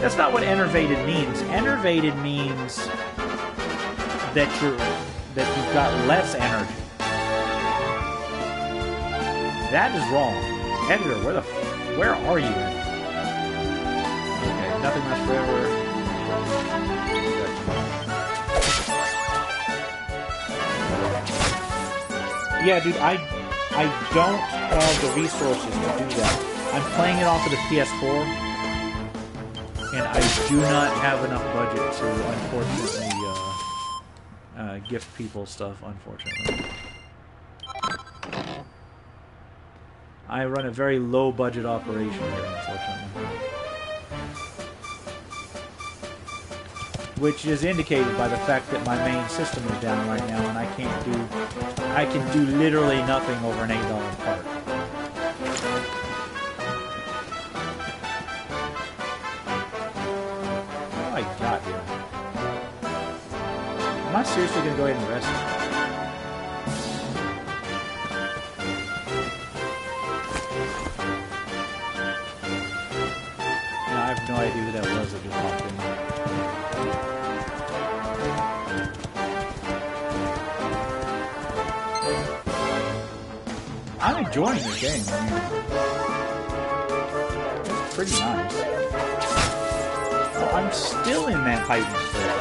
that's not what enervated means. Enervated means that you've got less energy. That is wrong. Editor, where are you? Okay, nothing lasts forever. Yeah, dude, I don't have the resources to do that. I'm playing it off of the PS4, and I do not have enough budget to, unfortunately, gift people stuff, unfortunately. I run a very low-budget operation here, unfortunately. Which is indicated by the fact that my main system is down right now, and I can do literally nothing over an $8 part. Am I seriously going to go ahead and rest? No, I have no idea who that was that just popped in. I'm enjoying the game. I mean, it's pretty nice. Well, I'm still in that heightened state.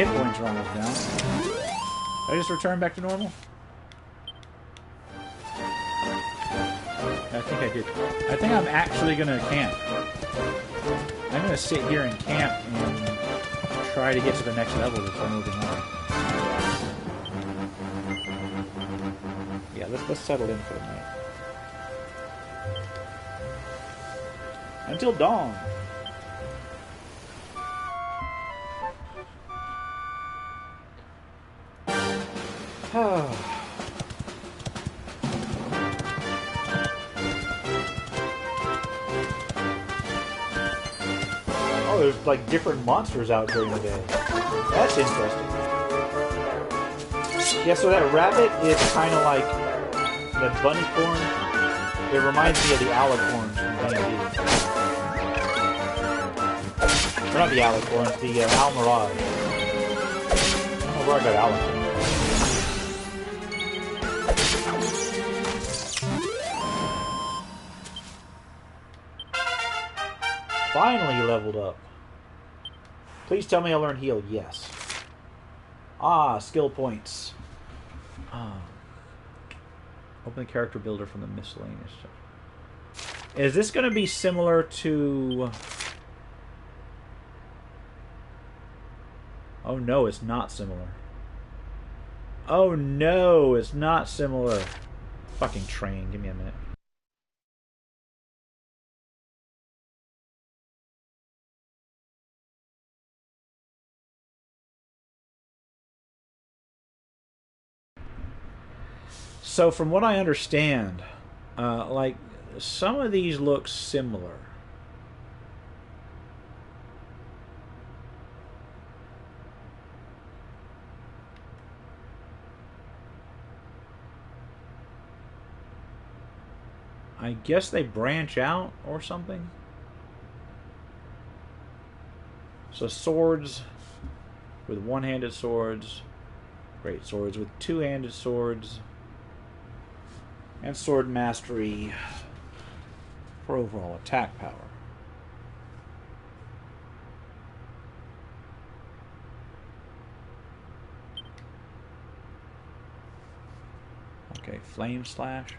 Hit points are almost down. Did I just return back to normal? I think I did. I think I'm actually going to camp. I'm going to sit here and camp and try to get to the next level before moving on. Yeah, let's settle in for the night. Until dawn. Oh, there's like different monsters out during the day. That's interesting. Yeah, so that rabbit is kind of like the bunny corn. It reminds me of the alicorns from D&D. Or not the alicorns, the Almirage. I don't know where I got alicorns. Finally leveled up. Please tell me I learned heal. Yes. Ah, skill points. Open the character builder from the miscellaneous stuff. Is this going to be similar to... Oh no, it's not similar. Oh no, it's not similar. Fucking train, give me a minute. So from what I understand, like some of these look similar. I guess they branch out or something. So swords with one-handed swords, great swords with two-handed swords, and sword mastery for overall attack power. Okay, flame slash.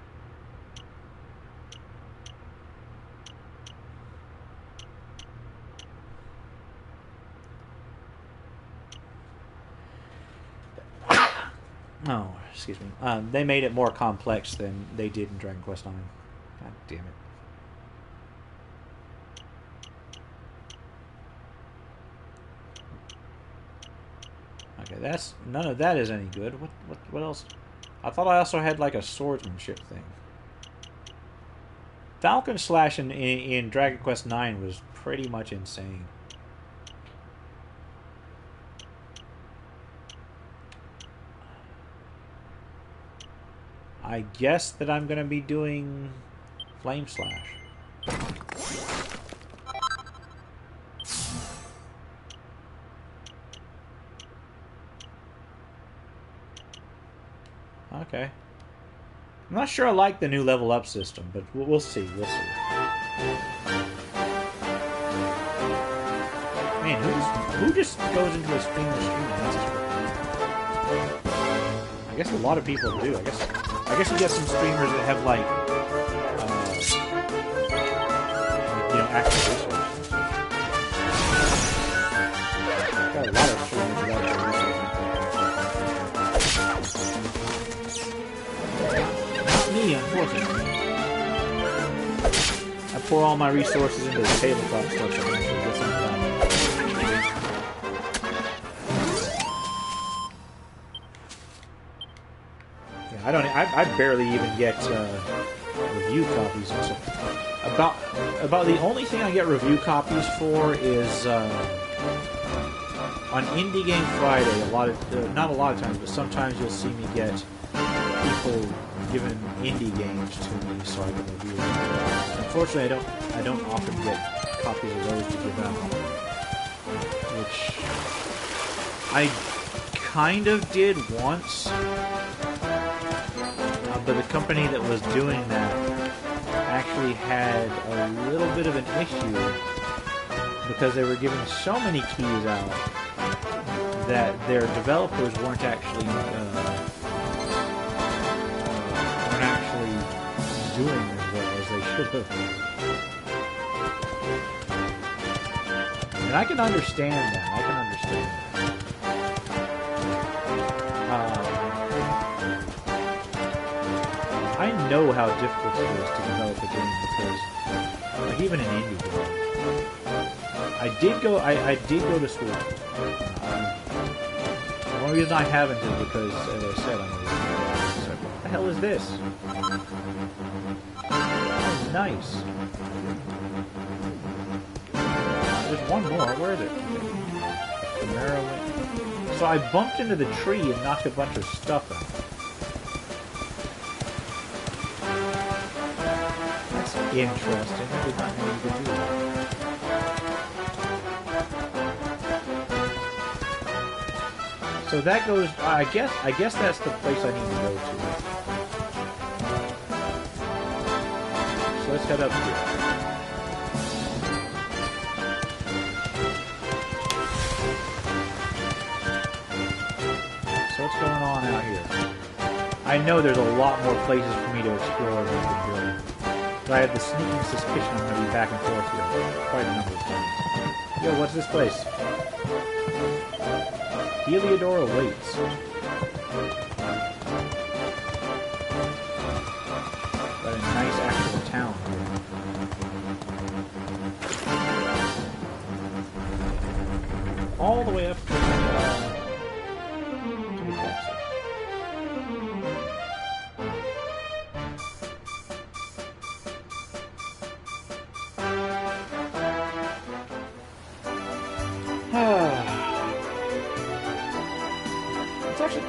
Oh, excuse me. They made it more complex than they did in Dragon Quest IX. God damn it. Okay, that's none of that is any good. What else? I thought I also had like a swordsmanship thing. Falcon Slash in Dragon Quest IX was pretty much insane. I guess that I'm going to be doing Flame Slash. Okay. I'm not sure I like the new level up system, but we'll see. We'll see. Man, who just goes into a stream and messes with it? I guess a lot of people do. I guess you get some streamers that have like, you know, actual resources. Got a lot of streamers with actual resources. Not me, unfortunately. I pour all my resources into the tabletop stuff so I can actually get something done. I barely even get review copies. So about the only thing I get review copies for is on Indie Game Friday. Not a lot of times, but sometimes you'll see me get people giving indie games to me so I can review them. Unfortunately, I don't often get copies of those to give out, which I kind of did once. But the company that was doing that actually had a little bit of an issue because they were giving so many keys out that their developers weren't actually doing as well as they should have. And I can understand that. I know how difficult it is to develop a game because, like, even an indie game, I did go to school. The only reason I haven't is because, as I said, I'm a what the hell is this? Oh, nice. There's one more. Where is it? So I bumped into the tree and knocked a bunch of stuff out. Interesting. I did not know you could do that. So that goes. I guess that's the place I need to go to. So let's head up here. So what's going on out here? I know there's a lot more places for me to explore than I've been doing. I have the sneaking suspicion I'm going to be back and forth here quite a number of times. Yo, what's this place? Heliodor awaits. Got a nice actual town here. All the way up to the castle.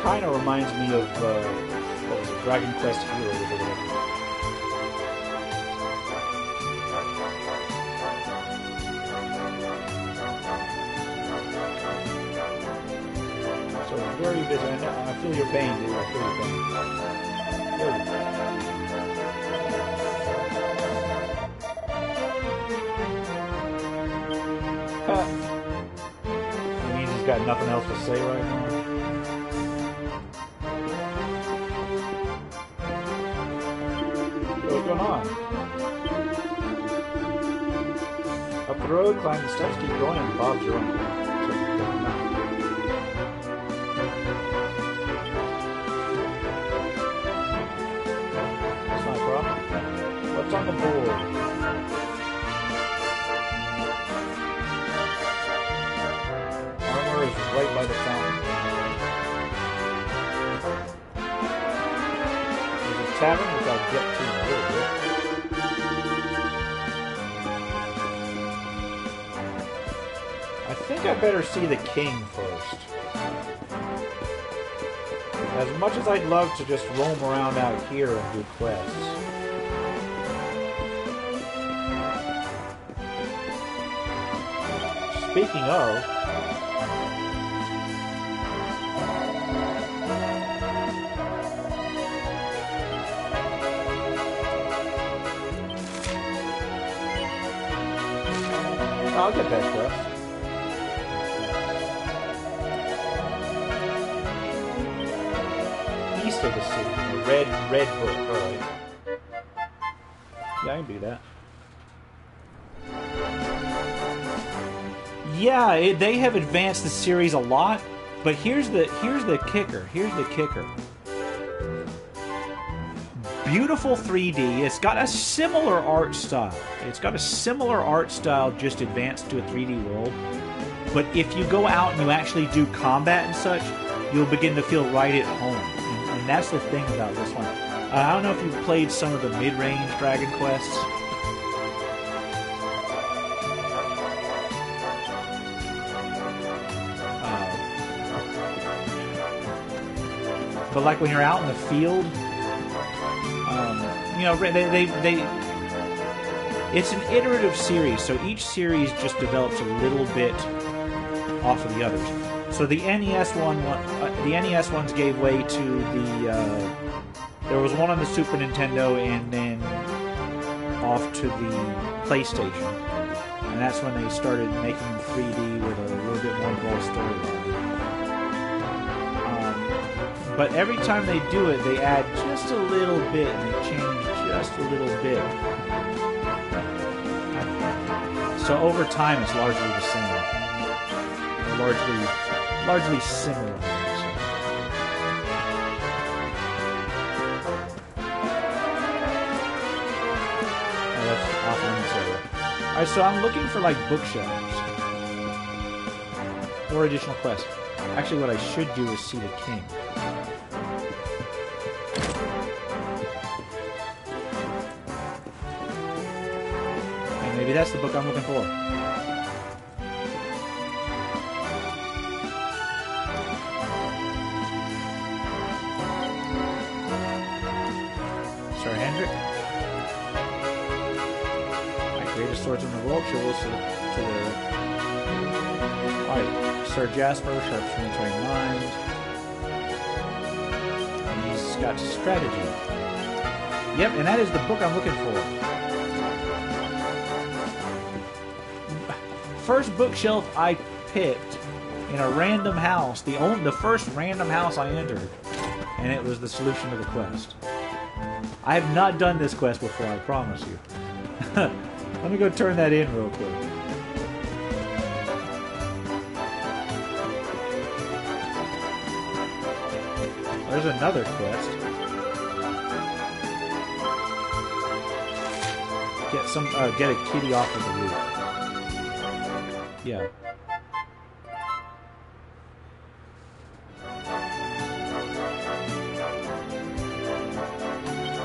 kind of reminds me of what was it, Dragon Quest Heroes or whatever. So very busy. I feel your pain, dude. I feel your pain. Good. He's got nothing else to say right now. What's going on? Up the road, climb the steps, keep going, and Bob's your own. That's not a problem. What's on the board? Is right by the fountain. There's a tavern which I'll get to in a little bit. I think I better see the king first. As much as I'd love to just roam around out here and do quests. Speaking of, I'll get that quest. East of the city. The red book, alright. Yeah, I can do that. Yeah, they have advanced the series a lot, but here's the kicker. Here's the kicker. Beautiful 3D. It's got a similar art style. It's got a similar art style, just advanced to a 3D world. But if you go out and you actually do combat and such, you'll begin to feel right at home. And that's the thing about this one. I don't know if you've played some of the mid-range Dragon Quests. But like when you're out in the field, you know, it's an iterative series, so each series just develops a little bit off of the others. So the NES ones gave way to the. There was one on the Super Nintendo, and then off to the PlayStation, and that's when they started making them 3D with a little bit more involved storyline. But every time they do it, they add just a little bit, and they change just a little bit. So over time, it's largely the same. Largely similar. Oh, that's off limits area. Alright, so I'm looking for like bookshelves. Or additional quests. Actually, what I should do is see the king. Maybe that's the book I'm looking for. Sir Hendrik. My greatest swords in the world. To the... Alright. Sir Jasper, sharpshooting trained mind. And he's got strategy. Yep, and that is the book I'm looking for. First bookshelf I picked in a random house, the first random house I entered, and it was the solution to the quest. I have not done this quest before, I promise you. Let me go turn that in real quick. There's another quest. Get a kitty off of the roof. Yeah.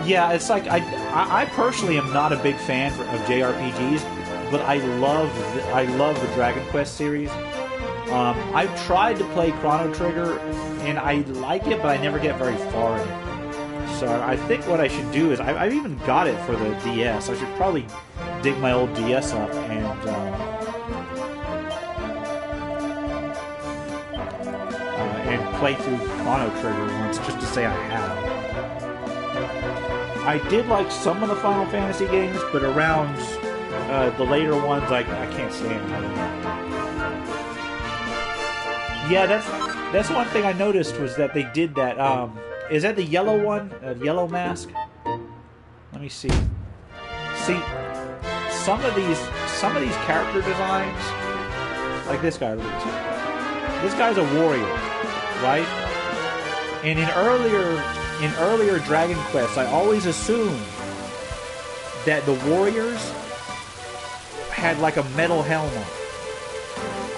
Yeah, it's like I personally am not a big fan of JRPGs, but I love the Dragon Quest series. I've tried to play Chrono Trigger, and I like it, but I never get very far in it. So I think what I should do is, I've even got it for the DS. I should probably dig my old DS up and play through Chrono Trigger once, just to say I have. I did like some of the Final Fantasy games, but around the later ones, I can't stand them. Yeah, that's one thing I noticed was that they did that. Is that the yellow one? Yellow Mask? Let me see. See, some of these character designs, like this guy. This guy's a warrior, right? And in earlier Dragon Quests, I always assumed that the warriors had like a metal helmet.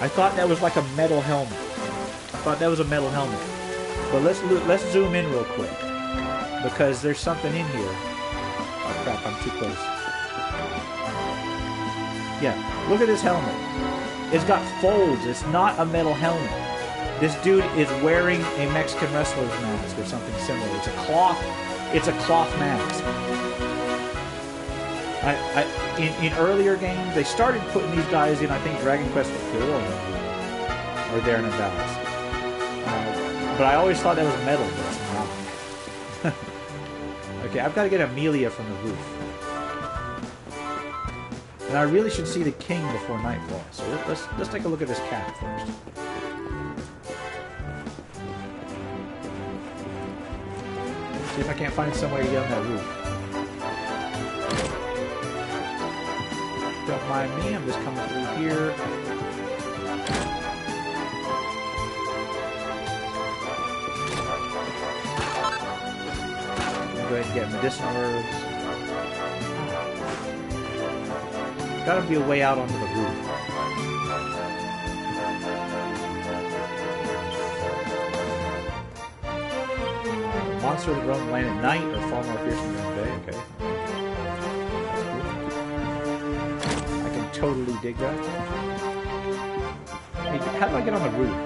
I thought that was like a metal helmet. But let's zoom in real quick, because there's something in here. Oh crap, I'm too close. Yeah, look at this helmet. It's got folds. It's not a metal helmet. This dude is wearing a Mexican wrestler's mask or something similar. It's a cloth mask. In earlier games, they started putting these guys in, I think, Dragon Quest IV or thereabouts. But I always thought that was metal, but it's not. Okay, I've got to get Amelia from the roof. And I really should see the king before nightfall. So let's take a look at this cat first. See if I can't find somewhere to get on that roof. Don't mind me, I'm just coming through here. Go ahead and get medicinal herbs. Gotta be a way out onto the roof. Monster that roam the land at night or far more fearsome during the day. Okay. I can totally dig that. Hey, how do I get on the roof?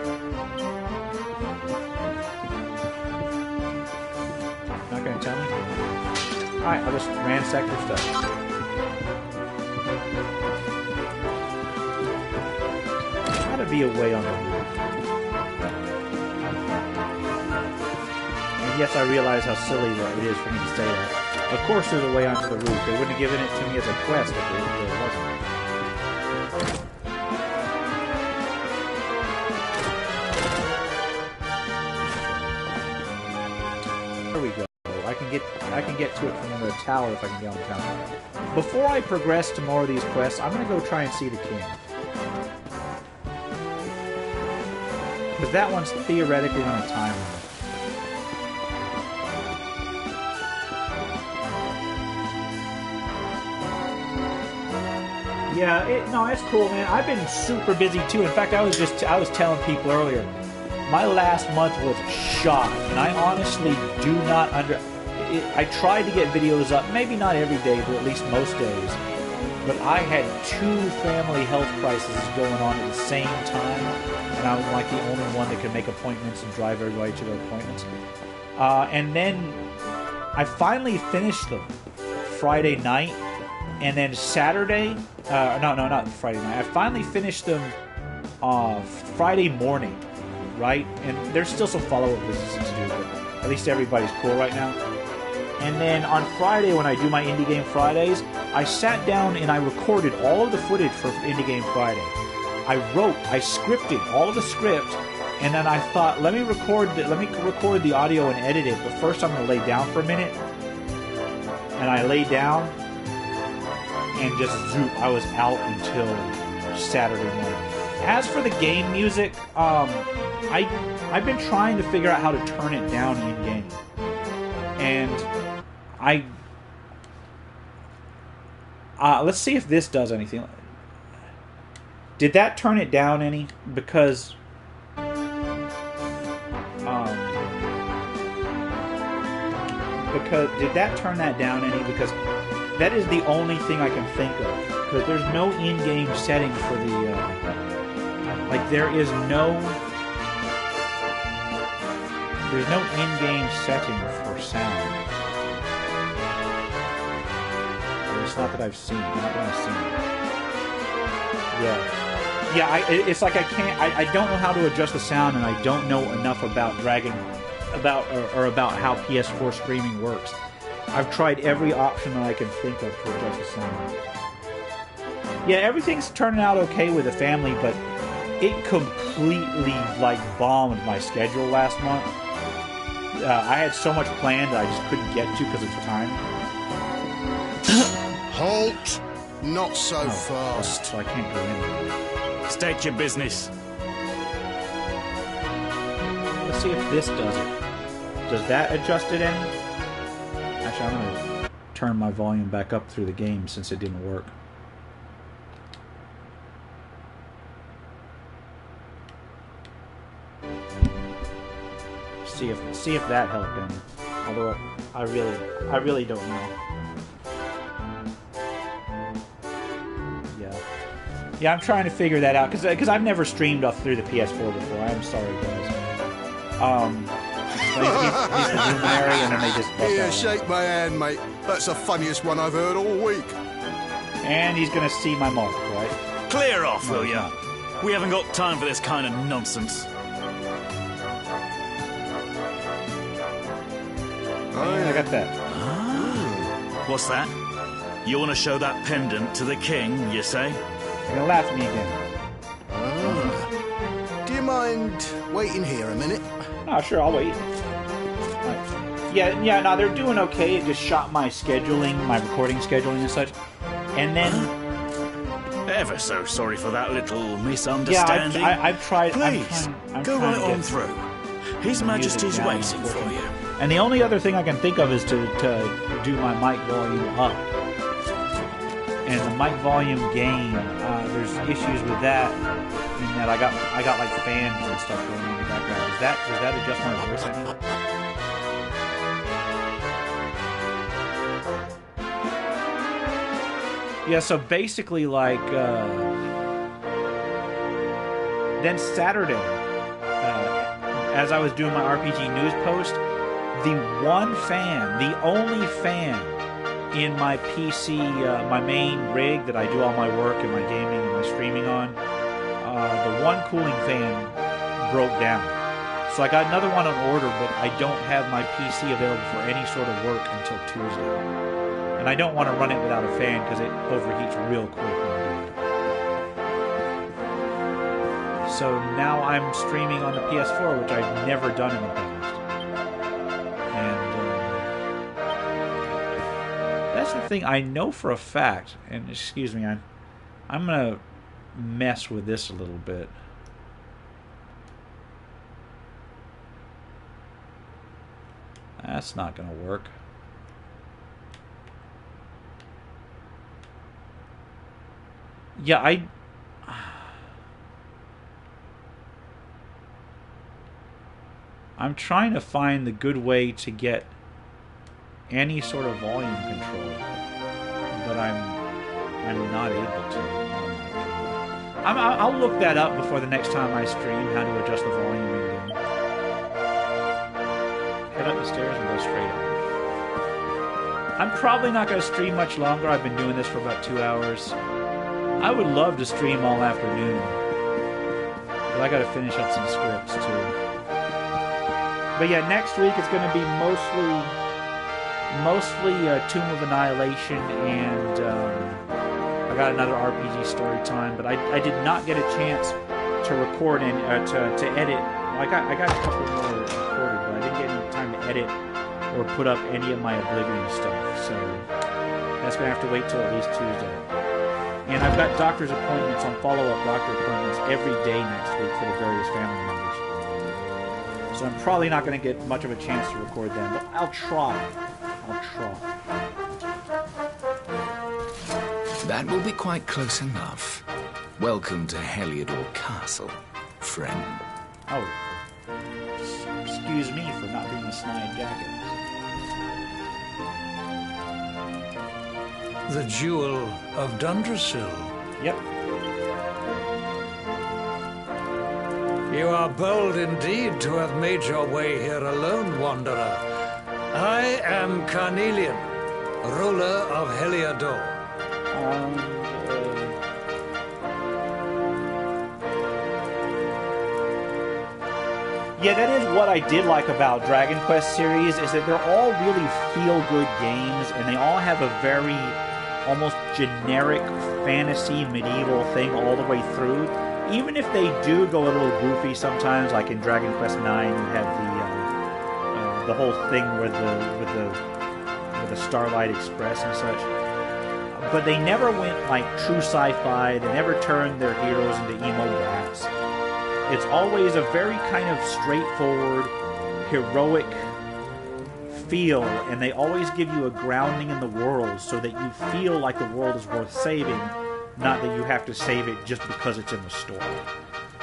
Not gonna tell me? Alright, I'll just ransack your stuff. Gotta be a way on the roof. Yes, I realize how silly that it is for me to say that. Of course there's a way onto the roof. They wouldn't have given it to me as a quest if there wasn't. There we go. I can get to it from the tower if I can get on the tower. Before I progress to more of these quests, I'm gonna go try and see the king. Because that one's theoretically on a time limit. Yeah, it's cool, man. I've been super busy too. In fact, I was telling people earlier, my last month was shot, and I honestly do not I tried to get videos up, maybe not every day, but at least most days. But I had 2 family health crises going on at the same time, and I was like the only one that could make appointments and drive everybody to their appointments. And then I finally finished them Friday night, and then Saturday. Not Friday night. I finally finished them Friday morning, right? And there's still some follow-up business to do, but at least everybody's cool right now. And then on Friday, when I do my Indie Game Fridays, I sat down and I recorded all of the footage for Indie Game Friday. I scripted all of the script, and then I thought, let me record the audio and edit it, but first I'm going to lay down for a minute. And I lay down, and just zoop, I was out until Saturday morning. As for the game music, I've been trying to figure out how to turn it down in game, and let's see if this does anything. Did that turn it down any? Because did that turn that down any? Because that is the only thing I can think of. Because there's no in-game setting for the Like, there's no in-game setting for sound. At least not that I've seen. Not that I've seen. Yeah, it's like I don't know how to adjust the sound, and I don't know enough about about how PS4 streaming works. I've tried every option that I can think of to adjust the sound. Yeah, everything's turning out okay with the family, but it completely, like, bombed my schedule last month. I had so much planned that I just couldn't get to because of time. Halt! Not so fast. So I can't go in. State your business. Let's see if this does it. Does that adjust it any? Actually, I'm going to turn my volume back up through the game since it didn't work. See if that helped any. Although I really don't know. Yeah, I'm trying to figure that out because I've never streamed off through the PS4 before. I'm sorry, guys. He's the luminary, and then they just bust Here, out. shake my hand, mate. That's the funniest one I've heard all week. And he's gonna see my mark, right? Clear off, will ya? We haven't got time for this kind of nonsense. I got that. What's that? You want to show that pendant to the king, you say? You're gonna laugh at me again. Do you mind waiting here a minute? Oh, sure, I'll wait. Right. Yeah, no, they're doing okay. It just shot my scheduling, my recording scheduling and such. And then... Ever so sorry for that little misunderstanding. Yeah, I've tried... Please, go right on through. His Majesty's waiting for you. And the only other thing I can think of is to do my mic volume up. And the mic volume gain, there's issues with that. In that I got like fans and stuff going on in the background. Does that adjust my voice any? Yeah, so basically, like, then Saturday, as I was doing my RPG news post, the only fan in my PC, my main rig that I do all my work and my gaming and my streaming on, the one cooling fan broke down. So I got another one on order, but I don't have my PC available for any sort of work until Tuesday. And I don't want to run it without a fan because it overheats real quick when I do it. So now I'm streaming on the PS4, which I've never done in the past. And that's the thing I know for a fact. And excuse me, I'm gonna mess with this a little bit. That's not gonna work. Yeah, I'm trying to find the good way to get any sort of volume control, but I'm not able to. I'll look that up before the next time I stream, how to adjust the volume in game. Head up the stairs and go straight up. I'm probably not going to stream much longer. I've been doing this for about 2 hours. I would love to stream all afternoon, but I got to finish up some scripts too. But yeah, next week it's going to be mostly Tomb of Annihilation, and I got another RPG story time. But I did not get a chance to record and to edit. I got a couple more recorded, but I didn't get any time to edit or put up any of my Oblivion stuff. So that's going to have to wait till at least Tuesday. And I've got doctor's appointments on follow-up doctor appointments every day next week for the various family members. So I'm probably not going to get much of a chance to record them, but I'll try. That will be quite close enough. Welcome to Heliodor Castle, friend. Oh. Excuse me for not being a snide jacket. The Jewel of Dundrasil. Yep. You are bold indeed to have made your way here alone, Wanderer. I am Carnelian, ruler of Heliodor. Yeah, that is what I did like about Dragon Quest series, is that they're all really feel-good games, and they all have a very almost generic fantasy medieval thing all the way through. Even if they do go a little goofy sometimes, like in Dragon Quest IX, you have the whole thing with the Starlight Express and such. But they never went like true sci-fi. They never turned their heroes into emo brats. It's always a very kind of straightforward, heroic feel, and they always give you a grounding in the world so that you feel like the world is worth saving, not that you have to save it just because it's in the story.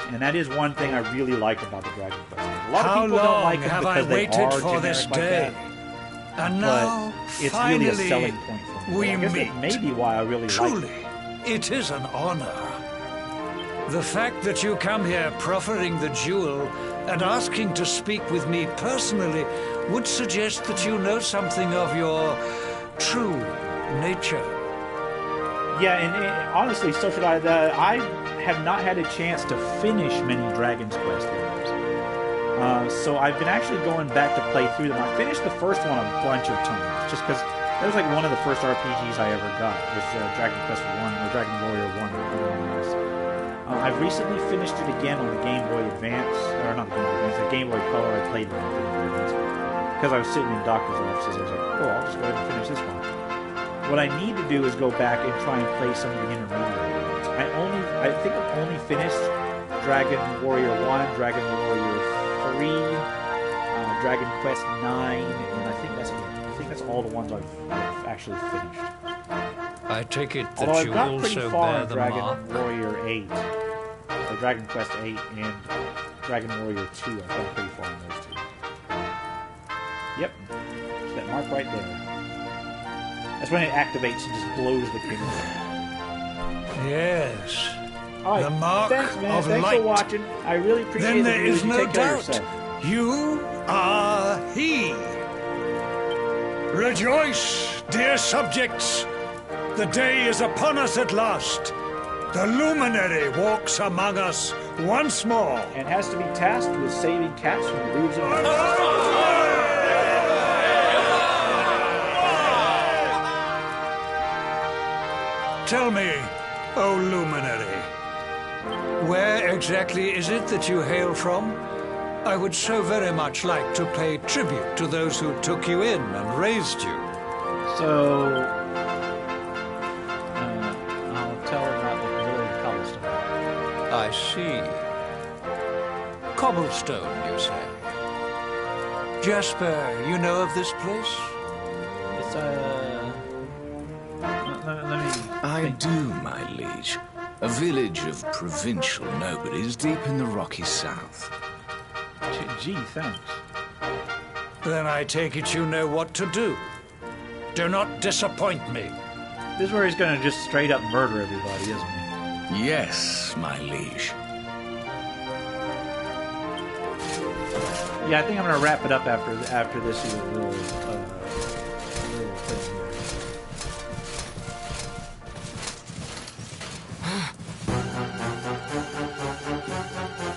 And that is one thing I really like about the Dragon Quest. A lot of people don't like them because they are generic like that. And now, but it's finally, really a selling point for me. we I guess meet. that may be why I really Truly, like it is an honor. The fact that you come here proffering the jewel and asking to speak with me personally would suggest that you know something of your true nature. Yeah, and honestly, so should I. I have not had a chance to finish many Dragon's Quest games. So I've been actually going back to play through them. I finished the first one a bunch of times, just because that was like one of the first RPGs I ever got, was Dragon Quest 1, or Dragon Warrior 1. I've recently finished it again on the Game Boy Advance, or not the Game Boy Advance, the Game Boy Color. I played it on the Game Boy Advance. Because I was sitting in doctor's offices, I was like, oh, I'll just go ahead and finish this one. What I need to do is go back and try and play some of the intermediate ones. I think I've only finished Dragon Warrior 1, Dragon Warrior 3, Dragon Quest 9, and I think that's all the ones I've actually finished. I take it that Although you I've got pretty also far bear in the Dragon mark. Warrior 8, so Dragon Quest 8 and Dragon Warrior 2, I've gone pretty far in those two. Yep, there's that mark right there. That's when it activates and just blows the kingdom. Yes. All right, The mark thanks, man. of Thanks light. for watching. I really appreciate Then the there news. is You no take care of doubt yourself. you are he. Rejoice, dear subjects. The day is upon us at last. The luminary walks among us once more. And has to be tasked with saving cats from the leaves of Tell me, O luminary, where exactly is it that you hail from? I would so very much like to pay tribute to those who took you in and raised you. So, I'll tell about the village of Cobblestone. I see. Cobblestone, you say? Jasper, you know of this place? It's, let me... I do, my liege. A village of provincial nobodies deep in the rocky south. Gee, thanks. Then I take it you know what to do. Do not disappoint me. This is where he's going to just straight up murder everybody, isn't he? Yes, my liege. Yeah, I think I'm going to wrap it up after this little thing.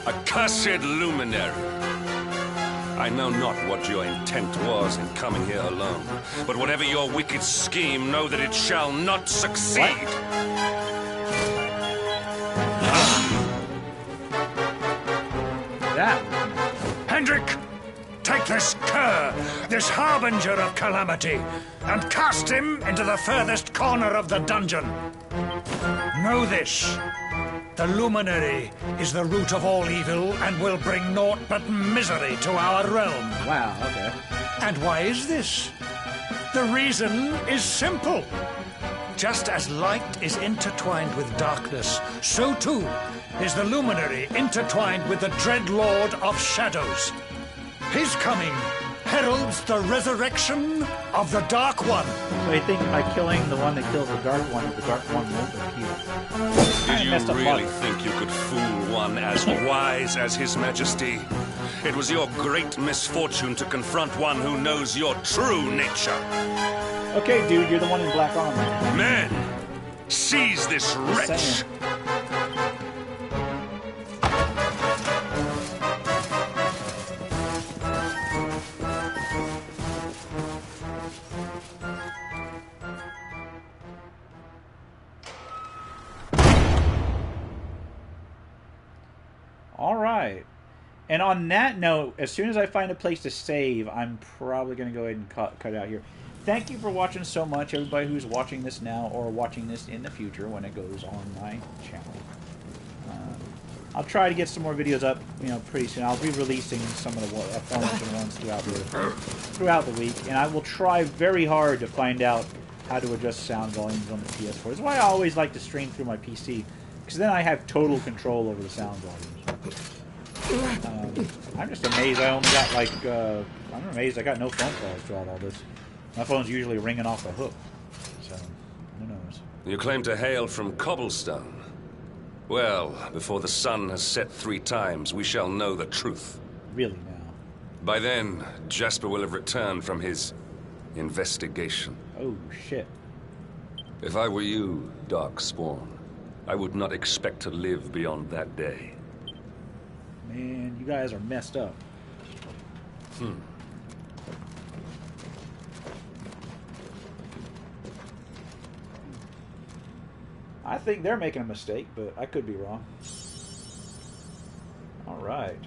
Accursed luminary! I know not what your intent was in coming here alone, but whatever your wicked scheme, know that it shall not succeed! Yeah. Hendrik, take this cur, this harbinger of calamity, and cast him into the furthest corner of the dungeon. Know this. The luminary is the root of all evil and will bring naught but misery to our realm. Wow, okay. And why is this? The reason is simple. Just as light is intertwined with darkness, so too is the luminary intertwined with the dread lord of shadows. His coming heralds the resurrection of the Dark One. So I think by killing the one that kills the Dark One won't appear. Did you really think you could fool one as wise as His Majesty? It was your great misfortune to confront one who knows your true nature. Okay, dude, you're the one in black armor. Men, seize this wretch! All right. And on that note, as soon as I find a place to save, I'm probably going to go ahead and cut it out here. Thank you for watching so much, everybody who's watching this now or watching this in the future when it goes on my channel. I'll try to get some more videos up, pretty soon. I'll be releasing some of the aforementioned ones throughout the week, and I will try very hard to find out how to adjust sound volumes on the PS4. That's why I always like to stream through my PC, because then I have total control over the sound volumes. I'm just amazed I only got I'm amazed I got no phone calls throughout all this. My phone's usually ringing off the hook, so who knows. You claim to hail from Cobblestone. Well, before the sun has set 3 times, we shall know the truth. Really now? By then, Jasper will have returned from his investigation. Oh, shit. If I were you, Darkspawn, I would not expect to live beyond that day. Man, you guys are messed up. I think they're making a mistake, but I could be wrong. All right.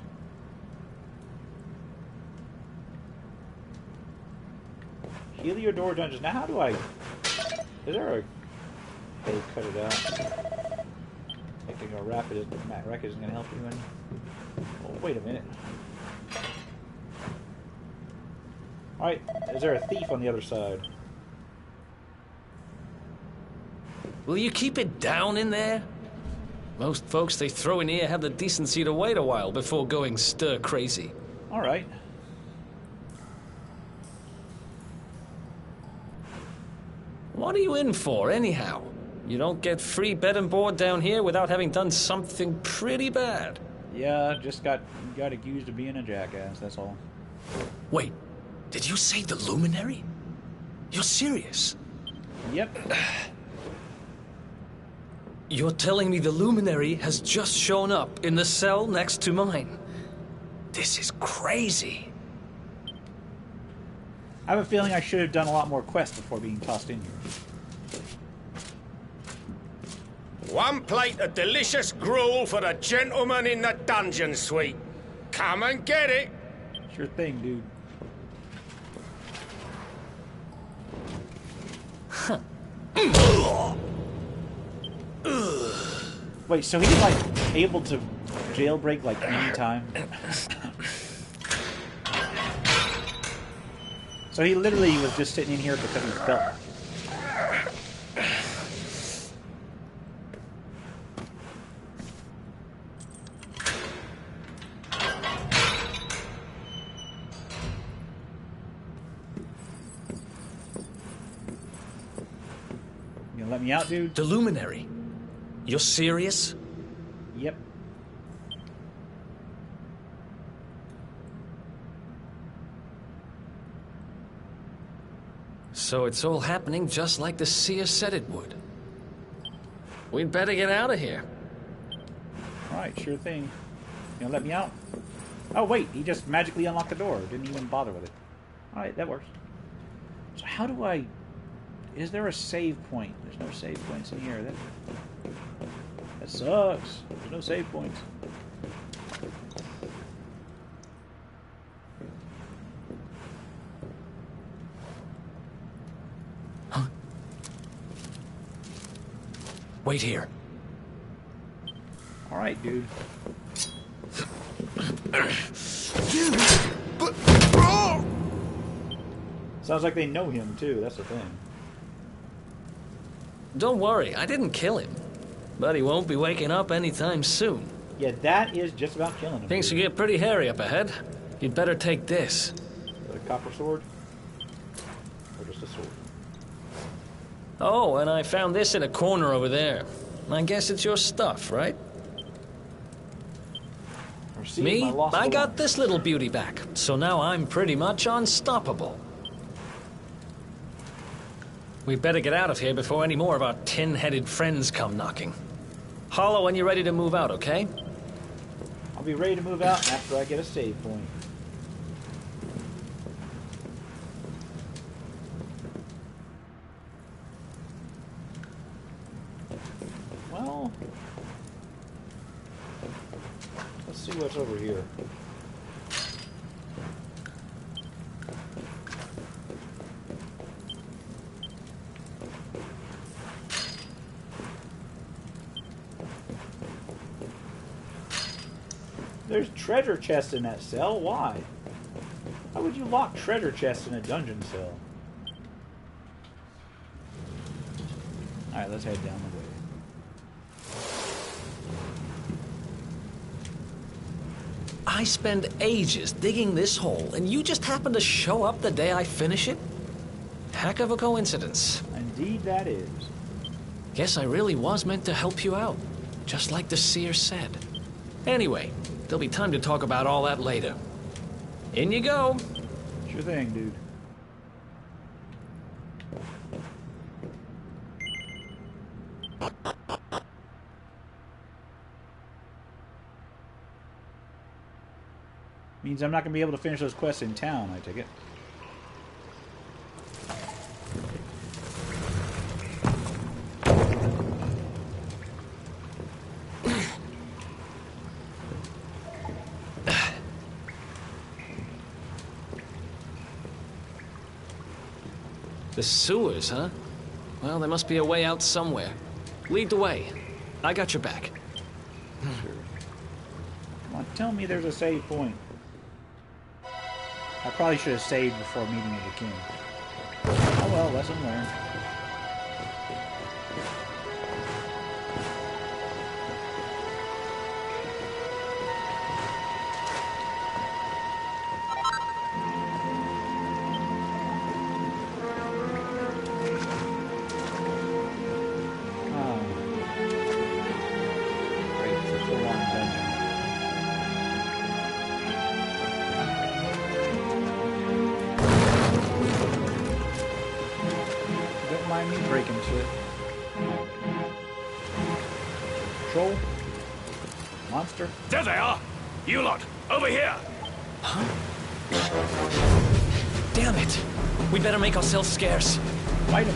Heliodor Dungeons. Now, how do I... Is there a... Hey, cut it out. I can go rapid. Matt Reck isn't going to help you any. Oh, wait a minute. Alright, is there a thief on the other side? Will you keep it down in there? Most folks they throw in here have the decency to wait a while before going stir crazy. Alright. What are you in for, anyhow? You don't get free bed and board down here without having done something pretty bad. Yeah, just got accused of being a jackass, that's all. Wait, did you say the Luminary? You're serious? Yep. You're telling me the Luminary has just shown up in the cell next to mine? This is crazy. I have a feeling I should have done a lot more quests before being tossed in here. One plate of delicious gruel for the gentleman in the dungeon suite. Come and get it. Sure thing, dude. Huh. Wait, so he's like able to jailbreak like any time? So he literally was just sitting in here because he felt like it. You gonna let me out, dude? The Luminary. You're serious? Yep. So it's all happening just like the seer said it would. We'd better get out of here. Alright, sure thing. You gonna let me out? Oh wait, he just magically unlocked the door. Didn't even bother with it. Alright, that works. So how do I... Is there a save point? There's no save points in here. That sucks. There's no save points. Huh? Wait here. Alright, dude. Sounds like they know him, too. That's the thing. Don't worry, I didn't kill him. But he won't be waking up anytime soon. Yeah, that is just about killing him. Things will get pretty hairy up ahead. You'd better take this. copper sword? Or just a sword? Oh, and I found this in a corner over there. I guess it's your stuff, right? Me? I got this little beauty back, so now I'm pretty much unstoppable. We better get out of here before any more of our tin-headed friends come knocking. Holler when you're ready to move out, okay? I'll be ready to move out after I get a save point. Well, let's see what's over here. There's treasure chests in that cell. Why? Why would you lock treasure chests in a dungeon cell? Alright, let's head down the way. I spend ages digging this hole, and you just happen to show up the day I finish it? Heck of a coincidence. Indeed that is. Guess I really was meant to help you out, just like the seer said. Anyway, there'll be time to talk about all that later. In you go. Sure thing, dude. Means I'm not going to be able to finish those quests in town, I take it. The sewers, huh? Well, there must be a way out somewhere. Lead the way. I got your back. Sure. Come on, tell me there's a save point. I probably should have saved before meeting with the king. Oh well, lesson learned. Monster? There they are! You lot, over here! Huh? Damn it! We better make ourselves scarce. Fight him.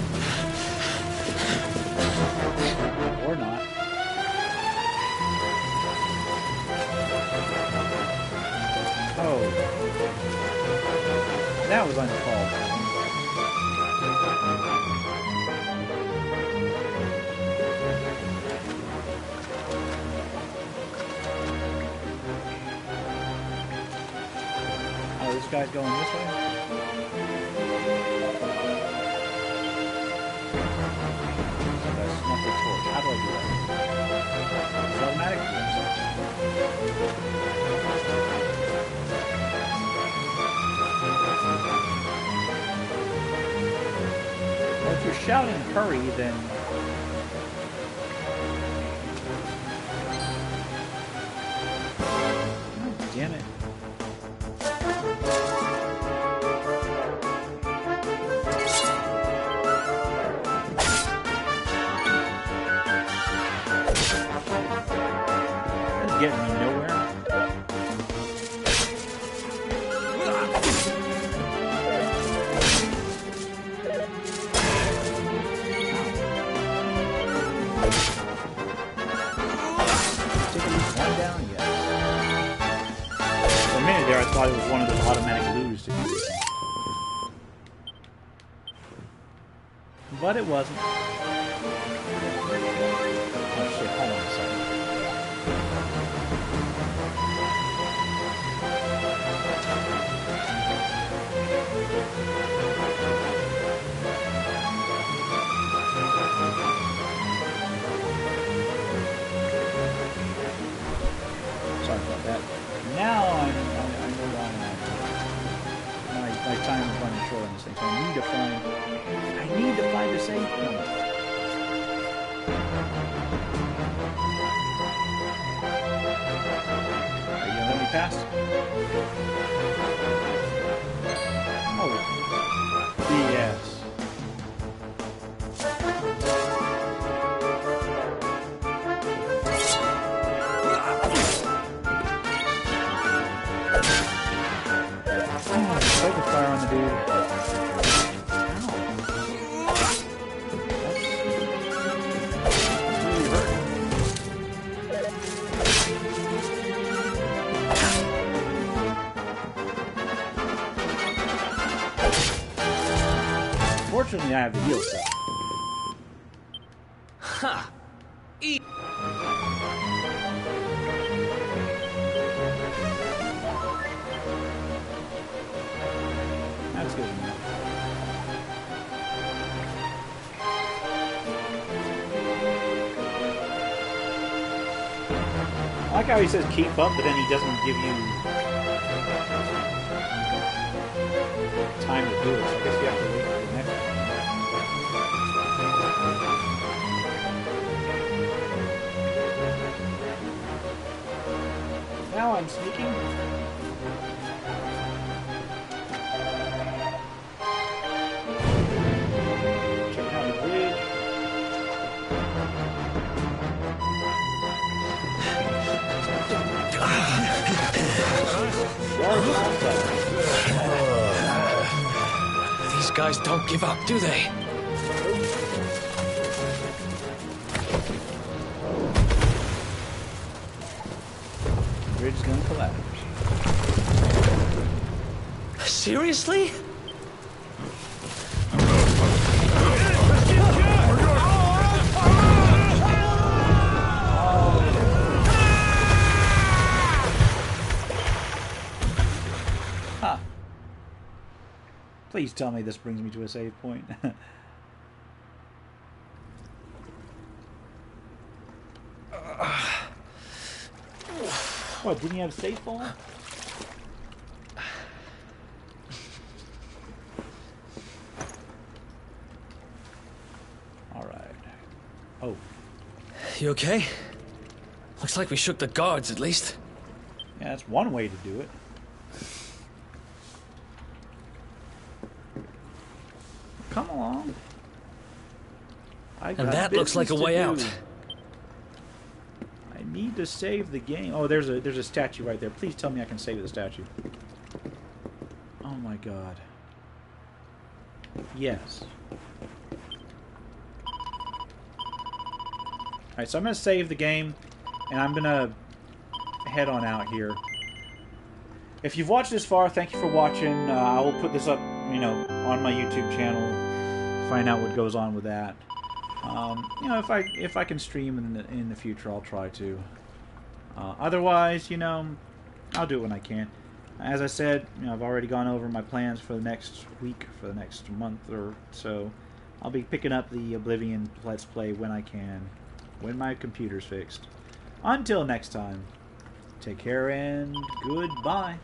Or not. Oh. That was uncalled for. Guy's going this way. Snuff the torch. How do I do that? Is it automatic? Well, if you're shouting hurry, then oh, damn it. Getting me nowhere. One down yet. For a minute there, I thought it was one of those automatic loos to do this. But it wasn't. Oh shit, hold on a second. Sorry about that. Now I know why my fast? Oh. BS. Focus fire on the dude. Fortunately, I have the heal stuff. Ha! That's good enough. I like how he says keep up, but then he doesn't give you time to do it. So I guess you have to wait for the next one. Now I'm sneaking. Checking out the bridge. These guys don't give up, do they? The bridge is gonna collapse. Seriously? Huh. Please tell me this brings me to a save point. What, didn't you have save fall? Alright. Oh. You okay? Looks like we shook the guards, at least. Yeah, that's one way to do it. Come along. And that looks like a way out. I need to save the game. Oh, there's a statue right there. Please tell me I can save the statue. Oh my god. Yes. Alright, so I'm going to save the game, and I'm going to head on out here. If you've watched this far, thank you for watching. I will put this up, you know, on my YouTube channel. Find out what goes on with that. You know, if I can stream in the future, I'll try to. Otherwise, you know, I'll do it when I can. As I said, you know, I've already gone over my plans for the next week, for the next month or so. I'll be picking up the Oblivion Let's Play when I can, when my computer's fixed. Until next time, take care and goodbye.